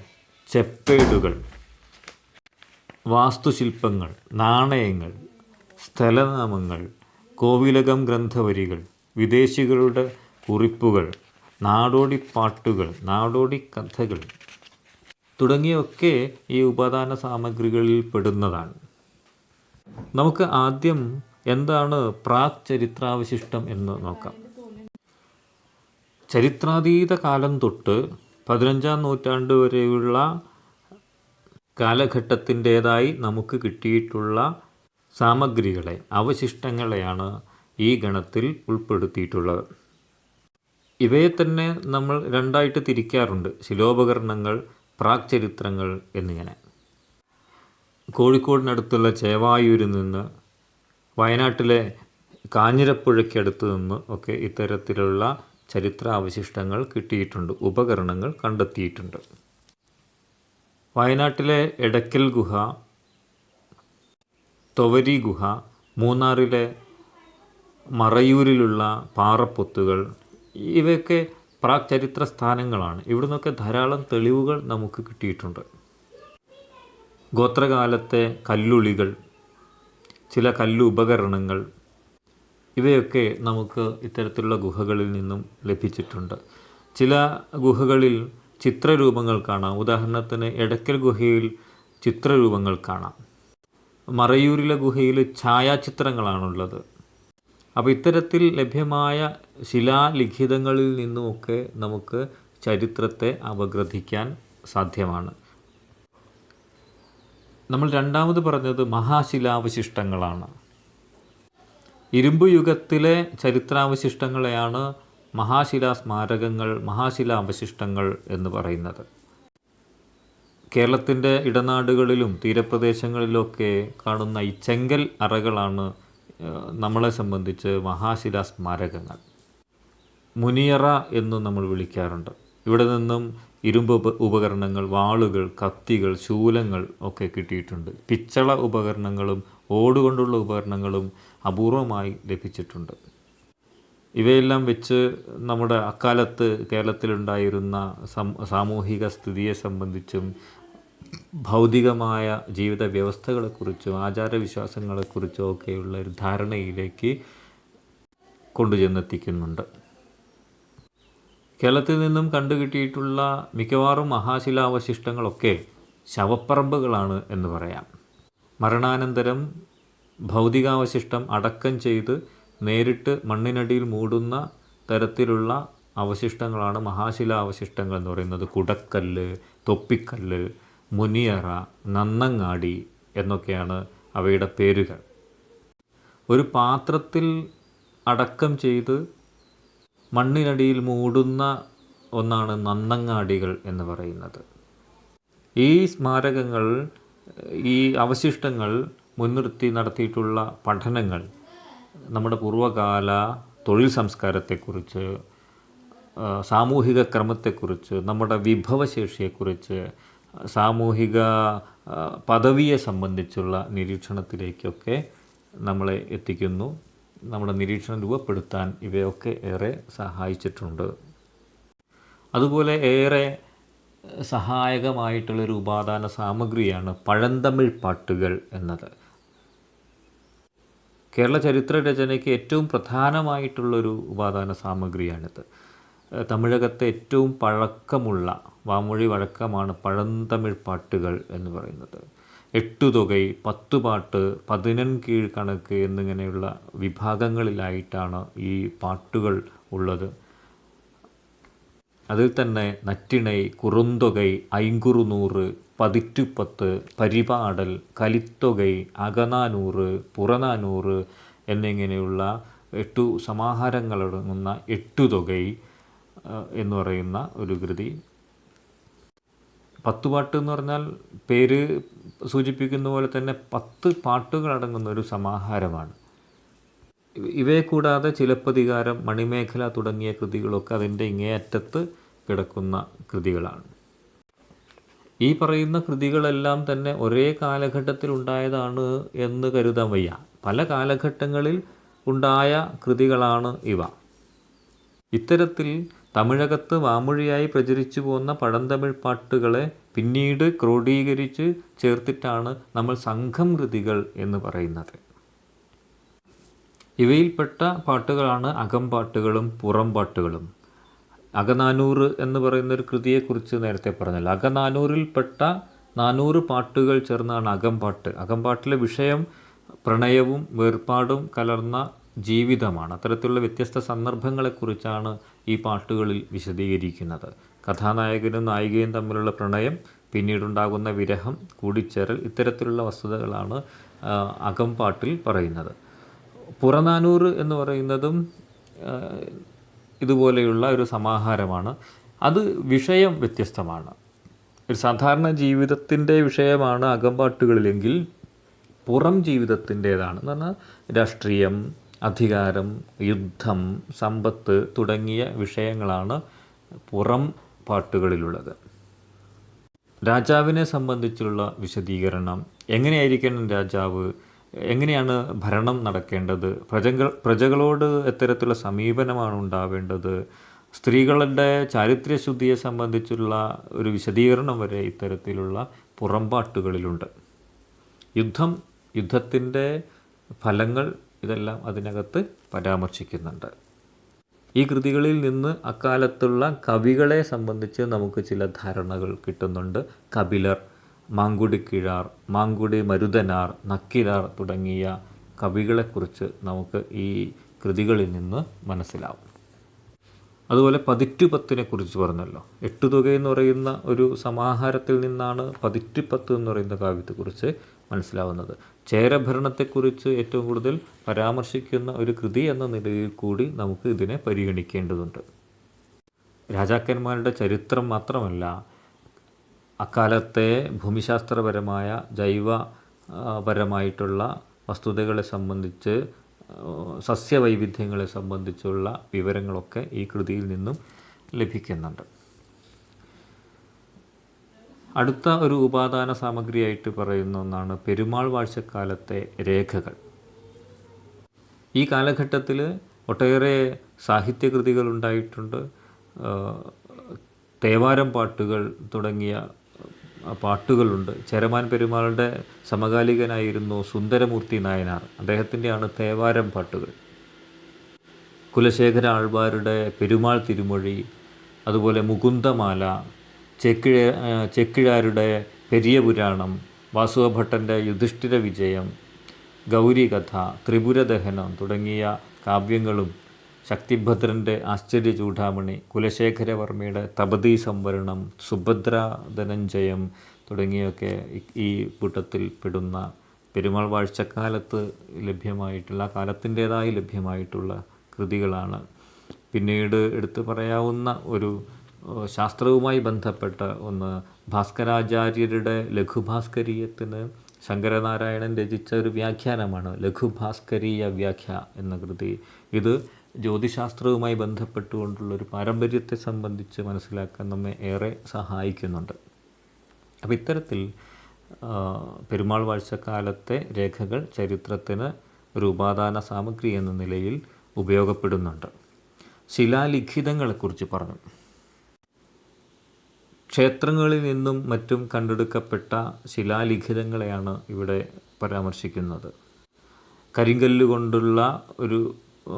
Speaker 1: ചെപ്പേടുകൾ, വാസ്തുശില്പങ്ങൾ, നാണയങ്ങൾ, സ്ഥലനാമങ്ങൾ, കോവിലകം ഗ്രന്ഥവരികൾ, വിദേശികളുടെ കുറിപ്പുകൾ, നാടോടിപ്പാട്ടുകൾ, നാടോടി കഥകൾ തുടങ്ങിയൊക്കെ ഈ ഉപാദാന സാമഗ്രികളിൽ പെടുന്നതാണ്. നമുക്ക് ആദ്യം എന്താണ് പ്രാക് ചരിത്രാവശിഷ്ടം എന്ന് നോക്കാം. ചരിത്രാതീത കാലം തൊട്ട് 15-ാം നൂറ്റാണ്ട് വരെയുള്ള കാലഘട്ടത്തിൻ്റേതായി നമുക്ക് കിട്ടിയിട്ടുള്ള സാമഗ്രികളെ, അവശിഷ്ടങ്ങളെയാണ് ഈ ഗണത്തിൽ ഉൾപ്പെടുത്തിയിട്ടുള്ളത്. ഇവയെ തന്നെ നമ്മൾ രണ്ടായിട്ട് തിരിക്കാറുണ്ട്: ശിലോപകരണങ്ങൾ, പ്രാക് ചരിത്രങ്ങൾ എന്നിങ്ങനെ. കോഴിക്കോടിനടുത്തുള്ള ചേവായൂരിൽ നിന്ന്, വയനാട്ടിലെ കാഞ്ഞിരപ്പുഴയ്ക്കടുത്ത് നിന്ന് ഒക്കെ ഇത്തരത്തിലുള്ള ചരിത്രാവശിഷ്ടങ്ങൾ കിട്ടിയിട്ടുണ്ട്, ഉപകരണങ്ങൾ കണ്ടെത്തിയിട്ടുണ്ട്. വയനാട്ടിലെ എടക്കൽ ഗുഹ, തൊവരി ഗുഹ, മൂന്നാറിലെ മറയൂരിലുള്ള പാറപ്പൊത്തുകൾ, ഇവയൊക്കെ പ്രാക് ചരിത്ര സ്ഥാനങ്ങളാണ്. ഇവിടെ നിന്നൊക്കെ ധാരാളം തെളിവുകൾ നമുക്ക് കിട്ടിയിട്ടുണ്ട്. ഗോത്രകാലത്തെ കല്ലുളികൾ, ചില കല്ലുപകരണങ്ങൾ, ഇവയൊക്കെ നമുക്ക് ഇത്തരത്തിലുള്ള ഗുഹകളിൽ നിന്നും ലഭിച്ചിട്ടുണ്ട്. ചില ഗുഹകളിൽ ചിത്രരൂപങ്ങൾ കാണാം. ഉദാഹരണത്തിന് എടക്കൽ ഗുഹയിൽ ചിത്രരൂപങ്ങൾ കാണാം. മറയൂരിലെ ഗുഹയിൽ ഛായാചിത്രങ്ങളാണുള്ളത്. അപ്പോൾ ഇത്തരത്തിൽ ലഭ്യമായ ശിലാലിഖിതങ്ങളിൽ നിന്നുമൊക്കെ നമുക്ക് ചരിത്രത്തെ അപഗ്രഥിക്കാൻ സാധ്യമാണ്. നമ്മൾ രണ്ടാമത് പറഞ്ഞത് മഹാശിലാവശിഷ്ടങ്ങളാണ്. ഇരുമ്പ് യുഗത്തിലെ ചരിത്രാവശിഷ്ടങ്ങളെയാണ് മഹാശിലാ സ്മാരകങ്ങൾ, മഹാശിലാവശിഷ്ടങ്ങൾ എന്ന് പറയുന്നത്. കേരളത്തിൻ്റെ ഇടനാടുകളിലും തീരപ്രദേശങ്ങളിലൊക്കെ കാണുന്ന ഈ ചെങ്കൽ അറകളാണ് നമ്മളെ സംബന്ധിച്ച് മഹാശിലാ സ്മാരകങ്ങൾ. മുനിയറ എന്ന് നമ്മൾ വിളിക്കാറുണ്ട്. ഇവിടെ നിന്നും ഇരുമ്പ് ഉപകരണങ്ങൾ, വാളുകൾ, കത്തികൾ, ശൂലങ്ങൾ ഒക്കെ കിട്ടിയിട്ടുണ്ട്. പിച്ചള ഉപകരണങ്ങളും ഓടുകൊണ്ടുള്ള ഉപകരണങ്ങളും അപൂർവമായി ലഭിച്ചിട്ടുണ്ട്. ഇവയെല്ലാം വെച്ച് നമ്മുടെ അക്കാലത്ത് കേരളത്തിലുണ്ടായിരുന്ന സാമൂഹിക സ്ഥിതിയെ സംബന്ധിച്ചും ഭൗതികമായ ജീവിത വ്യവസ്ഥകളെക്കുറിച്ചും ആചാരവിശ്വാസങ്ങളെക്കുറിച്ചും ഒക്കെയുള്ള ഒരു ധാരണയിലേക്ക് കൊണ്ടുചെന്നെത്തിക്കുന്നുണ്ട്. കേരളത്തിൽ നിന്നും കണ്ടുകിട്ടിയിട്ടുള്ള മിക്കവാറും മഹാശിലാവശിഷ്ടങ്ങളൊക്കെ ശവപ്പറമ്പുകളാണ് എന്ന് പറയാം. മരണാനന്തരം ഭൗതികാവശിഷ്ടം അടക്കം ചെയ്ത് നേരിട്ട് മണ്ണിനടിയിൽ മൂടുന്ന തരത്തിലുള്ള അവശിഷ്ടങ്ങളാണ് മഹാശിലാവശിഷ്ടങ്ങൾ എന്ന് പറയുന്നത്. കുടക്കല്ല്, തൊപ്പിക്കല്ല്, മുനിയറ, നന്നങ്ങാടി എന്നൊക്കെയാണ് അവയുടെ പേരുകൾ. ഒരു പാത്രത്തിൽ അടക്കം ചെയ്ത് മണ്ണിനടിയിൽ മൂടുന്ന ഒന്നാണ് നന്നങ്ങാടികൾ എന്ന് പറയുന്നത്. ഈ സ്മാരകങ്ങൾ, ഈ അവശിഷ്ടങ്ങൾ മുൻനിർത്തി നടത്തിയിട്ടുള്ള പഠനങ്ങൾ നമ്മുടെ പൂർവ്വകാല തൊഴിൽ സംസ്കാരത്തെക്കുറിച്ച്, സാമൂഹിക ക്രമത്തെക്കുറിച്ച്, നമ്മുടെ വിഭവശേഷിയെക്കുറിച്ച്, സാമൂഹിക പദവിയെ സംബന്ധിച്ചുള്ള നിരീക്ഷണത്തിലേക്കൊക്കെ നമ്മളെ എത്തിക്കുന്നു. നമ്മുടെ നിരീക്ഷണം രൂപപ്പെടുത്താൻ ഇവയൊക്കെ ഏറെ സഹായിച്ചിട്ടുണ്ട്. അതുപോലെ ഏറെ സഹായകമായിട്ടുള്ളൊരു ഉപാദാന സാമഗ്രിയാണ് പഴന്തമിഴ് പാട്ടുകൾ എന്നത്. കേരള ചരിത്ര രചനയ്ക്ക് ഏറ്റവും പ്രധാനമായിട്ടുള്ളൊരു ഉപാദാന സാമഗ്രിയാണിത്. തമിഴകത്തെ ഏറ്റവും പഴക്കമുള്ള വാമൊഴി വഴക്കമാണ് പഴന്തമിഴ് പാട്ടുകൾ എന്ന് പറയുന്നത്. എട്ടുതൊകൈ, പത്തുപാട്ട്, പതിനെൺകീഴ് കണക്ക് എന്നിങ്ങനെയുള്ള വിഭാഗങ്ങളിലായിട്ടാണ് ഈ പാട്ടുകൾ ഉള്ളത്. അതിൽ തന്നെ നറ്റിണൈ, കുറുന്തൊകൈ, ഐങ്കുറുനൂറ്, പതിറ്റുപത്ത്, പരിപാടൽ, കലിത്തൊകൈ, അകനാനൂറ്, പുറനാനൂറ് എന്നിങ്ങനെയുള്ള 8 സമാഹാരങ്ങളടങ്ങുന്ന എട്ടുതൊകൈ എന്ന് പറയുന്ന ഒരു കൃതി. പത്തുപാട്ട് എന്ന് പറഞ്ഞാൽ പേര് സൂചിപ്പിക്കുന്ന പോലെ തന്നെ 10 പാട്ടുകളടങ്ങുന്ന ഒരു സമാഹാരമാണ്. ഇവയെ കൂടാതെ ചിലപ്പതികാരം, മണിമേഖല തുടങ്ങിയ കൃതികളൊക്കെ അതിൻ്റെ ഇങ്ങേയറ്റത്ത് കിടക്കുന്ന കൃതികളാണ്. ഈ പറയുന്ന കൃതികളെല്ലാം തന്നെ ഒരേ കാലഘട്ടത്തിൽ ഉണ്ടായതാണ് എന്ന് കരുതാൻ വയ്യ. പല കാലഘട്ടങ്ങളിൽ ഉണ്ടായ കൃതികളാണ് ഇവ. ഇത്തരത്തിൽ തമിഴകത്ത് വാമൊഴിയായി പ്രചരിച്ചു പോന്ന പഴന്തമിഴ് പാട്ടുകളെ പിന്നീട് ക്രോഡീകരിച്ച് ചേർത്തിട്ടാണ് നമ്മൾ സംഘം കൃതികൾ എന്ന് പറയുന്നത്. ഇവയിൽപ്പെട്ട പാട്ടുകളാണ് അകംപാട്ടുകളും പുറംപാട്ടുകളും. അകനാനൂറ് എന്ന് പറയുന്നൊരു കൃതിയെക്കുറിച്ച് നേരത്തെ പറഞ്ഞല്ലോ. അകനാനൂറിൽപ്പെട്ട 400 പാട്ടുകൾ ചേർന്നാണ് അകംപാട്ട്. അകംപാട്ടിലെ വിഷയം പ്രണയവും വേർപാടും കലർന്ന ജീവിതമാണ്. അത്തരത്തിലുള്ള വ്യത്യസ്ത സന്ദർഭങ്ങളെക്കുറിച്ചാണ് ഈ പാട്ടുകളിൽ വിശദീകരിക്കുന്നത്. കഥാനായകനും നായികയും തമ്മിലുള്ള പ്രണയം, പിന്നീടുണ്ടാകുന്ന വിരഹം, കൂടിച്ചേരൽ, ഇത്തരത്തിലുള്ള വസ്തുതകളാണ് അകംപാട്ടിൽ പറയുന്നത്. പുറനാനൂറ് എന്ന് പറയുന്നതും ഇതുപോലെയുള്ള ഒരു സമാഹാരമാണ്. അത് വിഷയം വ്യത്യസ്തമാണ്. ഒരു സാധാരണ ജീവിതത്തിൻ്റെ വിഷയമാണ് അകംപാട്ടുകളിലെങ്കിൽ പുറം ജീവിതത്തിൻ്റേതാണ്. എന്ന് പറഞ്ഞാൽ രാഷ്ട്രീയം, അധികാരം, യുദ്ധം, സമ്പത്ത് തുടങ്ങിയ വിഷയങ്ങളാണ് പുറം പാട്ടുകളിലുള്ളത്. രാജാവിനെ സംബന്ധിച്ചുള്ള വിശദീകരണം, എങ്ങനെയായിരിക്കണം രാജാവ്, എങ്ങനെയാണ് ഭരണം നടക്കേണ്ടത്, പ്രജകളോട് എത്തരത്തിലുള്ള സമീപനമാണ് ഉണ്ടാവേണ്ടത്, സ്ത്രീകളുടെ ചാരിത്രശുദ്ധിയെ സംബന്ധിച്ചുള്ള ഒരു വിശദീകരണം വരെ ഇത്തരത്തിലുള്ള പുറംപാട്ടുകളിലുണ്ട്. യുദ്ധത്തിൻ്റെ ഫലങ്ങൾ ഇതെല്ലാം അതിനകത്ത് പരാമർശിക്കുന്നുണ്ട്. ഈ കൃതികളിൽ നിന്ന് അക്കാലത്തുള്ള കവികളെ സംബന്ധിച്ച് നമുക്ക് ചില ധാരണകൾ കിട്ടുന്നുണ്ട്. കപിലർ, മാങ്കുടി കിഴാർ, മാങ്കുടി മരുതനാർ, നക്കിരാർ തുടങ്ങിയ കവികളെക്കുറിച്ച് നമുക്ക് ഈ കൃതികളിൽ നിന്ന് മനസ്സിലാവും. അതുപോലെ പതിറ്റുപത്തിനെക്കുറിച്ച് പറഞ്ഞല്ലോ. എട്ടുതുക എന്ന് പറയുന്ന ഒരു സമാഹാരത്തിൽ നിന്നാണ് പതിറ്റുപത്ത് എന്ന് പറയുന്ന കാവ്യത്തെക്കുറിച്ച് മനസ്സിലാവുന്നത്. ചേരഭരണത്തെക്കുറിച്ച് ഏറ്റവും കൂടുതൽ പരാമർശിക്കുന്ന ഒരു കൃതി എന്ന നിലയിൽ കൂടി നമുക്ക് ഇതിനെ പരിഗണിക്കേണ്ടതുണ്ട്. രാജാക്കന്മാരുടെ ചരിത്രം മാത്രമല്ല, അക്കാലത്തെ ഭൂമിശാസ്ത്രപരമായ ജൈവപരമായിട്ടുള്ള വസ്തുതകളെ സംബന്ധിച്ച്, സസ്യവൈവിധ്യങ്ങളെ സംബന്ധിച്ചുള്ള വിവരങ്ങളൊക്കെ ഈ കൃതിയിൽ നിന്നും ലഭിക്കുന്നുണ്ട്. അടുത്ത ഒരു ഉപാദാന സാമഗ്രിയായിട്ട് പറയുന്ന ഒന്നാണ് പെരുമാൾ വാഴ്ചക്കാലത്തെ രേഖകൾ. ഈ കാലഘട്ടത്തിൽ ഒട്ടേറെ സാഹിത്യകൃതികൾ ഉണ്ടായിട്ടുണ്ട്. തേവാരം പാട്ടുകൾ തുടങ്ങിയ പാട്ടുകളുണ്ട്. ചേരമാൻ പെരുമാളുടെ സമകാലികനായിരുന്നു സുന്ദരമൂർത്തി നായനാർ. അദ്ദേഹത്തിൻ്റെയാണ് തേവാരം പാട്ടുകൾ. കുലശേഖര ആൾവാരുടെ പെരുമാൾ തിരുമൊഴി, അതുപോലെ മുകുന്ദമാല, ചെക്കിഴാരുടെ പെരിയ പുരാണം, വാസുഭട്ടൻ്റെ യുധിഷ്ഠിര വിജയം, ഗൗരികഥ, ത്രിപുരദഹനം തുടങ്ങിയ കാവ്യങ്ങളും, ശക്തിഭദ്രൻ്റെ ആശ്ചര്യ ചൂഡാമണി, കുലശേഖരവർമ്മയുടെ തപതീ സംവരണം, സുഭദ്ര ധനഞ്ജയം തുടങ്ങിയൊക്കെ ഈ കൂട്ടത്തിൽ പെടുന്ന പെരുമാൾ വാഴ്ചക്കാലത്ത് ലഭ്യമായിട്ടുള്ള, കാലത്തിൻ്റേതായി ലഭ്യമായിട്ടുള്ള കൃതികളാണ്. പിന്നീട് എടുത്തു പറയാവുന്ന ഒരു ശാസ്ത്രവുമായി ബന്ധപ്പെട്ട ഒന്ന്, ഭാസ്കരാചാര്യരുടെ ലഘുഭാസ്കരീയത്തിന് ശങ്കരനാരായണൻ രചിച്ച ഒരു വ്യാഖ്യാനമാണ് ലഘുഭാസ്കരീയ വ്യാഖ്യ എന്ന കൃതി. ഇത് ജ്യോതിശാസ്ത്രവുമായി ബന്ധപ്പെട്ടുകൊണ്ടുള്ളൊരു പാരമ്പര്യത്തെ സംബന്ധിച്ച് മനസ്സിലാക്കാൻ നമ്മെ ഏറെ സഹായിക്കുന്നുണ്ട്. അപ്പോൾ ഇത്തരത്തിൽ പെരുമാൾ വാഴ്ചക്കാലത്തെ രേഖകൾ ചരിത്രത്തിന് ഒരു ഉപാദാന സാമഗ്രി എന്ന നിലയിൽ ഉപയോഗപ്പെടുന്നുണ്ട്. ശിലാലിഖിതങ്ങളെക്കുറിച്ച് പറഞ്ഞു. ക്ഷേത്രങ്ങളിൽ നിന്നും മറ്റും കണ്ടെടുക്കപ്പെട്ട ശിലാലിഖിതങ്ങളെയാണ് ഇവിടെ പരാമർശിക്കുന്നത്. കരിങ്കല്ല് കൊണ്ടുള്ള ഒരു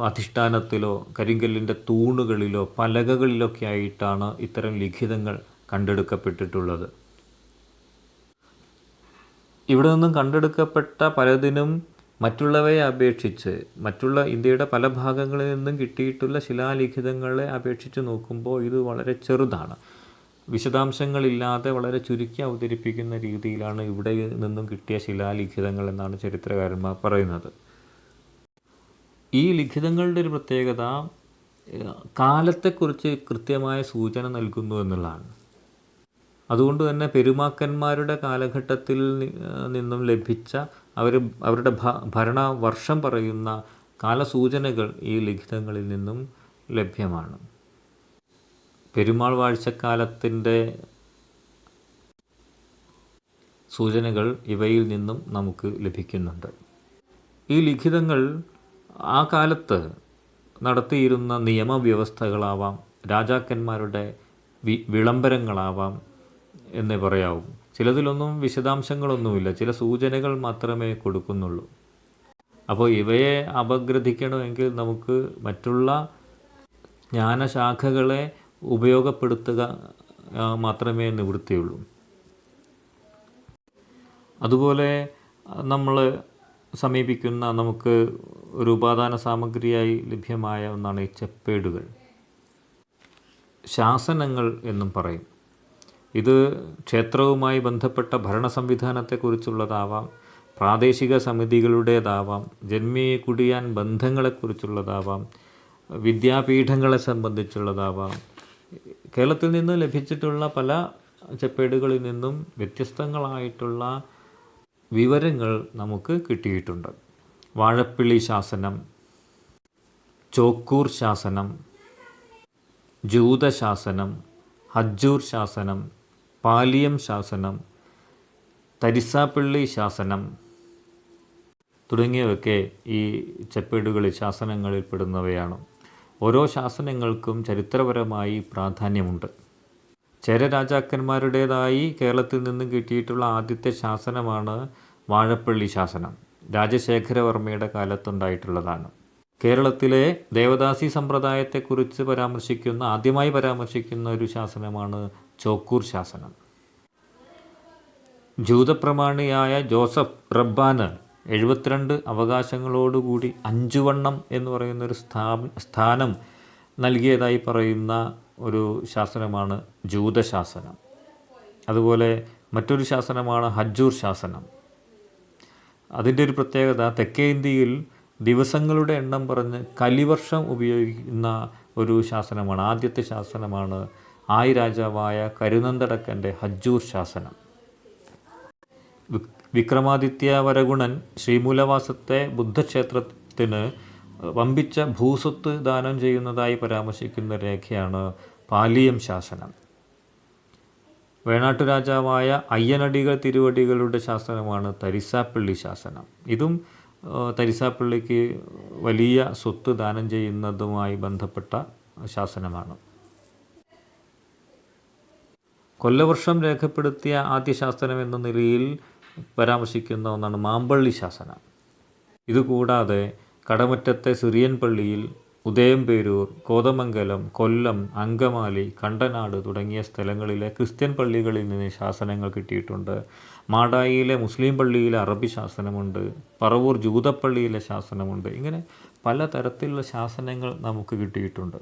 Speaker 1: അധിഷ്ഠാനത്തിലോ കരിങ്കല്ലിൻ്റെ തൂണുകളിലോ പലകകളിലൊക്കെ ആയിട്ടാണ് ഇത്തരം ലിഖിതങ്ങൾ കണ്ടെടുക്കപ്പെട്ടിട്ടുള്ളത്. ഇവിടെ നിന്നും കണ്ടെടുക്കപ്പെട്ട പലതിനും മറ്റുള്ളവയെ അപേക്ഷിച്ച്, മറ്റുള്ള ഇന്ത്യയുടെ പല ഭാഗങ്ങളിൽ നിന്നും കിട്ടിയിട്ടുള്ള ശിലാലിഖിതങ്ങളെ അപേക്ഷിച്ച് നോക്കുമ്പോൾ ഇത് വളരെ ചെറുതാണ്. വിശദാംശങ്ങളില്ലാതെ വളരെ ചുരുക്കി അവതരിപ്പിക്കുന്ന രീതിയിലാണ് ഇവിടെ നിന്നും കിട്ടിയ ശിലാലിഖിതങ്ങൾ എന്നാണ് ചരിത്രകാരന്മാർ പറയുന്നത്. ഈ ലിഖിതങ്ങളുടെ ഒരു പ്രത്യേകത കാലത്തെക്കുറിച്ച് കൃത്യമായ സൂചന നൽകുന്നു എന്നുള്ളതാണ്. അതുകൊണ്ട് തന്നെ പെരുമാക്കന്മാരുടെ കാലഘട്ടത്തിൽ നിന്നും ലഭിച്ച അവരുടെ ഭരണവർഷം പറയുന്ന കാലസൂചനകൾ ഈ ലിഖിതങ്ങളിൽ നിന്നും ലഭ്യമാണ്. പെരുമാൾ വാഴ്ചക്കാലത്തിൻ്റെ സൂചനകൾ ഇവയിൽ നിന്നും നമുക്ക് ലഭിക്കുന്നുണ്ട്. ഈ ലിഖിതങ്ങൾ ആ കാലത്ത് നടത്തിയിരുന്ന നിയമവ്യവസ്ഥകളാവാം, രാജാക്കന്മാരുടെ വിളംബരങ്ങളാവാം എന്നേ പറയാവൂ. ചിലതിലൊന്നും വിശദാംശങ്ങളൊന്നുമില്ല, ചില സൂചനകൾ മാത്രമേ കൊടുക്കുന്നുള്ളൂ. അപ്പോൾ ഇവയെ അപഗ്രഥിക്കണമെങ്കിൽ നമുക്ക് മറ്റുള്ള ജ്ഞാനശാഖകളെ ഉപയോഗപ്പെടുത്തുക മാത്രമേ നിവൃത്തിയുള്ളൂ. അതുപോലെ നമ്മൾ സമീപിക്കുന്ന, നമുക്ക് ഒരു ഉപാദാന സാമഗ്രിയായി ലഭ്യമായ ഒന്നാണ് ഈ ചെപ്പേടുകൾ. ശാസനങ്ങൾ എന്നും പറയും. ഇത് ക്ഷേത്രവുമായി ബന്ധപ്പെട്ട ഭരണ സംവിധാനത്തെക്കുറിച്ചുള്ളതാവാം, പ്രാദേശിക സമിതികളുടേതാവാം, ജന്മി കുടിയാൻ ബന്ധങ്ങളെക്കുറിച്ചുള്ളതാവാം, വിദ്യാപീഠങ്ങളെ സംബന്ധിച്ചുള്ളതാവാം. കേരളത്തിൽ നിന്ന് ലഭിച്ചിട്ടുള്ള പല ചെപ്പേടുകളിൽ നിന്നും വ്യത്യസ്തങ്ങളായിട്ടുള്ള വിവരങ്ങൾ നമുക്ക് കിട്ടിയിട്ടുണ്ട്. വാഴപ്പിള്ളി ശാസനം, ചോക്കൂർ ശാസനം, ജൂതശാസനം, ഹജ്ജൂർ ശാസനം, പാലിയം ശാസനം, തരിസാപ്പള്ളി ശാസനം തുടങ്ങിയവയൊക്കെ ഈ ചെപ്പേടുകളിൽ, ശാസനങ്ങളിൽ പെടുന്നവയാണ്. ഓരോ ശാസനങ്ങൾക്കും ചരിത്രപരമായി പ്രാധാന്യമുണ്ട്. ചേര രാജാക്കന്മാരുടേതായി കേരളത്തിൽ നിന്നും കിട്ടിയിട്ടുള്ള ആദ്യത്തെ ശാസനമാണ് വാഴപ്പള്ളി ശാസനം. രാജശേഖരവർമ്മയുടെ കാലത്തുണ്ടായിട്ടുള്ളതാണ്. കേരളത്തിലെ ദേവദാസി സമ്പ്രദായത്തെക്കുറിച്ച് ആദ്യമായി പരാമർശിക്കുന്ന ഒരു ശാസനമാണ് ചോക്കൂർ ശാസനം. ജൂതപ്രമാണിയായ ജോസഫ് റബ്ബാന് 72 അവകാശങ്ങളോടുകൂടി 5 വണ്ണം എന്ന് പറയുന്നൊരു സ്ഥാനം നൽകിയതായി പറയുന്ന ഒരു ശാസനമാണ് ജൂതശാസനം. അതുപോലെ മറ്റൊരു ശാസനമാണ് ഹജ്ജൂർ ശാസനം. അതിൻ്റെ ഒരു പ്രത്യേകത, തെക്കേ ഇന്ത്യയിൽ ദിവസങ്ങളുടെ എണ്ണം പറഞ്ഞ് കലിവർഷം ഉപയോഗിക്കുന്ന ഒരു ശാസനമാണ്. ആദ്യത്തെ ശാസനമാണ് ആയി രാജാവായ കരുനന്തടക്കൻ്റെ ഹജ്ജൂർ ശാസനം. വിക്രമാദിത്യ വരഗുണൻ ശ്രീമൂലവാസത്തെ ബുദ്ധക്ഷേത്രത്തിന് വമ്പിച്ച ഭൂസ്വത്ത് ദാനം ചെയ്യുന്നതായി പരാമർശിക്കുന്ന രേഖയാണ് പാലിയം ശാസനം. വേണാട്ടു രാജാവായ അയ്യനടികൾ തിരുവടികളുടെ ശാസനമാണ് തരിസാപ്പള്ളി ശാസനം. ഇതും തരിസാപ്പള്ളിക്ക് വലിയ സ്വത്ത് ദാനം ചെയ്യുന്നതുമായി ബന്ധപ്പെട്ട ശാസനമാണ്. കൊല്ലവർഷം രേഖപ്പെടുത്തിയ ആദ്യ ശാസനം എന്ന നിലയിൽ പരാമർശിക്കുന്ന ഒന്നാണ് മാമ്പള്ളി ശാസനം. ഇതുകൂടാതെ കടമറ്റത്തെ സിറിയൻ പള്ളിയിൽ, ഉദയംപേരൂർ, കോതമംഗലം, കൊല്ലം, അങ്കമാലി, കണ്ടനാട് തുടങ്ങിയ സ്ഥലങ്ങളിലെ ക്രിസ്ത്യൻ പള്ളികളിൽ നിന്ന് ശാസനങ്ങൾ കിട്ടിയിട്ടുണ്ട്. മാടായിയിലെ മുസ്ലിം പള്ളിയിലെ അറബി ശാസനമുണ്ട്. പറവൂർ ജൂതപ്പള്ളിയിലെ ശാസനമുണ്ട്. ഇങ്ങനെ പലതരത്തിലുള്ള ശാസനങ്ങൾ നമുക്ക് കിട്ടിയിട്ടുണ്ട്.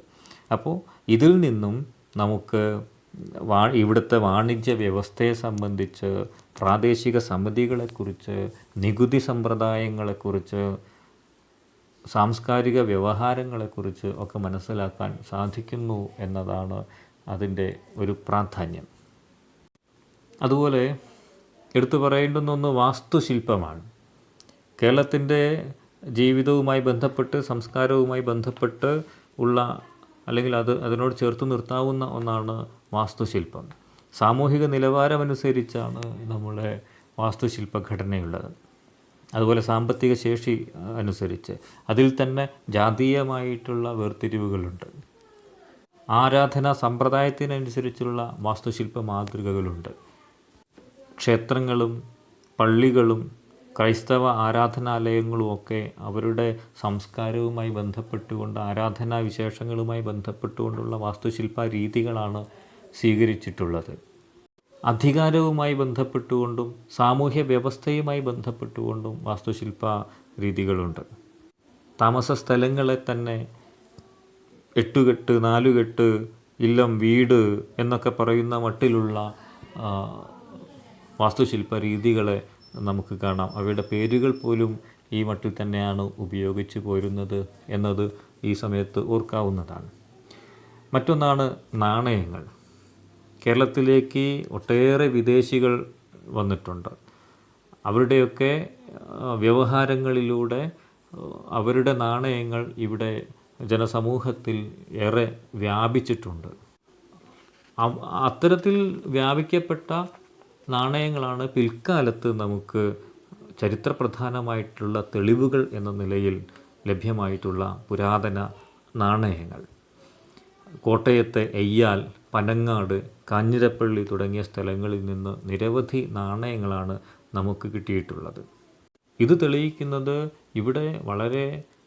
Speaker 1: അപ്പോൾ ഇതിൽ നിന്നും നമുക്ക് ഇവിടുത്തെ വാണിജ്യ വ്യവസ്ഥയെ സംബന്ധിച്ച്, പ്രാദേശിക സമിതികളെക്കുറിച്ച്, നികുതി സമ്പ്രദായങ്ങളെക്കുറിച്ച്, സാംസ്കാരിക വ്യവഹാരങ്ങളെക്കുറിച്ച് ഒക്കെ മനസ്സിലാക്കാൻ സാധിക്കുന്നു എന്നതാണ് അതിൻ്റെ ഒരു പ്രാധാന്യം. അതുപോലെ എടുത്തു പറയേണ്ടുന്ന ഒന്ന് വാസ്തുശില്പമാണ്. കേരളത്തിൻ്റെ ജീവിതവുമായി ബന്ധപ്പെട്ട്, സംസ്കാരവുമായി ബന്ധപ്പെട്ട് ഉള്ള, അല്ലെങ്കിൽ അതിനോട് ചേർത്ത് നിർത്താവുന്ന ഒന്നാണ് വാസ്തുശില്പം. സാമൂഹിക നിലവാരമനുസരിച്ചാണ് നമ്മുടെ വാസ്തുശില്പഘടനയുള്ളത്. അതുപോലെ സാമ്പത്തിക ശേഷി അനുസരിച്ച് അതിൽ തന്നെ ജാതീയമായിട്ടുള്ള വേർതിരിവുകളുണ്ട്. ആരാധനാ സമ്പ്രദായത്തിനനുസരിച്ചുള്ള വാസ്തുശില്പ മാതൃകകളുണ്ട്. ക്ഷേത്രങ്ങളും പള്ളികളും ക്രൈസ്തവ ആരാധനാലയങ്ങളുമൊക്കെ അവരുടെ സംസ്കാരവുമായി ബന്ധപ്പെട്ടുകൊണ്ട്, ആരാധനാ വിശേഷങ്ങളുമായി ബന്ധപ്പെട്ടുകൊണ്ടുള്ള വാസ്തുശില്പ രീതികളാണ് സ്വീകരിച്ചിട്ടുള്ളത്. അധികാരവുമായി ബന്ധപ്പെട്ടുകൊണ്ടും സാമൂഹ്യ വ്യവസ്ഥയുമായി ബന്ധപ്പെട്ടുകൊണ്ടും വാസ്തുശില്പ രീതികളുണ്ട്. താമസ സ്ഥലങ്ങളെ തന്നെ 8 കെട്ട്, 4 കെട്ട്, ഇല്ലം, വീട് എന്നൊക്കെ പറയുന്ന മട്ടിലുള്ള വാസ്തുശില്പ രീതികളെ നമുക്ക് കാണാം. അവയുടെ പേരുകൾ പോലും ഈ മട്ടിൽ തന്നെയാണ് ഉപയോഗിച്ച് പോരുന്നത് എന്നത് ഈ സമയത്ത് ഓർക്കാവുന്നതാണ്. മറ്റൊന്നാണ് നാണയങ്ങൾ. കേരളത്തിലേക്ക് ഒട്ടേറെ വിദേശികൾ വന്നിട്ടുണ്ട്. അവരുടെയൊക്കെ വ്യവഹാരങ്ങളിലൂടെ അവരുടെ നാണയങ്ങൾ ഇവിടെ ജനസമൂഹത്തിൽ ഏറെ വ്യാപിച്ചിട്ടുണ്ട്. അത്തരത്തിൽ വ്യാപിക്കപ്പെട്ട നാണയങ്ങളാണ് പിൽക്കാലത്ത് നമുക്ക് ചരിത്രപ്രധാനമായിട്ടുള്ള തെളിവുകൾ എന്ന നിലയിൽ ലഭ്യമായിട്ടുള്ള പുരാതന നാണയങ്ങൾ. കോട്ടയത്തെ എയ്യാൽ, പനങ്ങാട്, കാഞ്ഞിരപ്പള്ളി തുടങ്ങിയ സ്ഥലങ്ങളിൽ നിന്ന് നിരവധി നാണയങ്ങളാണ് നമുക്ക് കിട്ടിയിട്ടുള്ളത്. ഇത് തെളിയിക്കുന്നത് ഇവിടെ വളരെ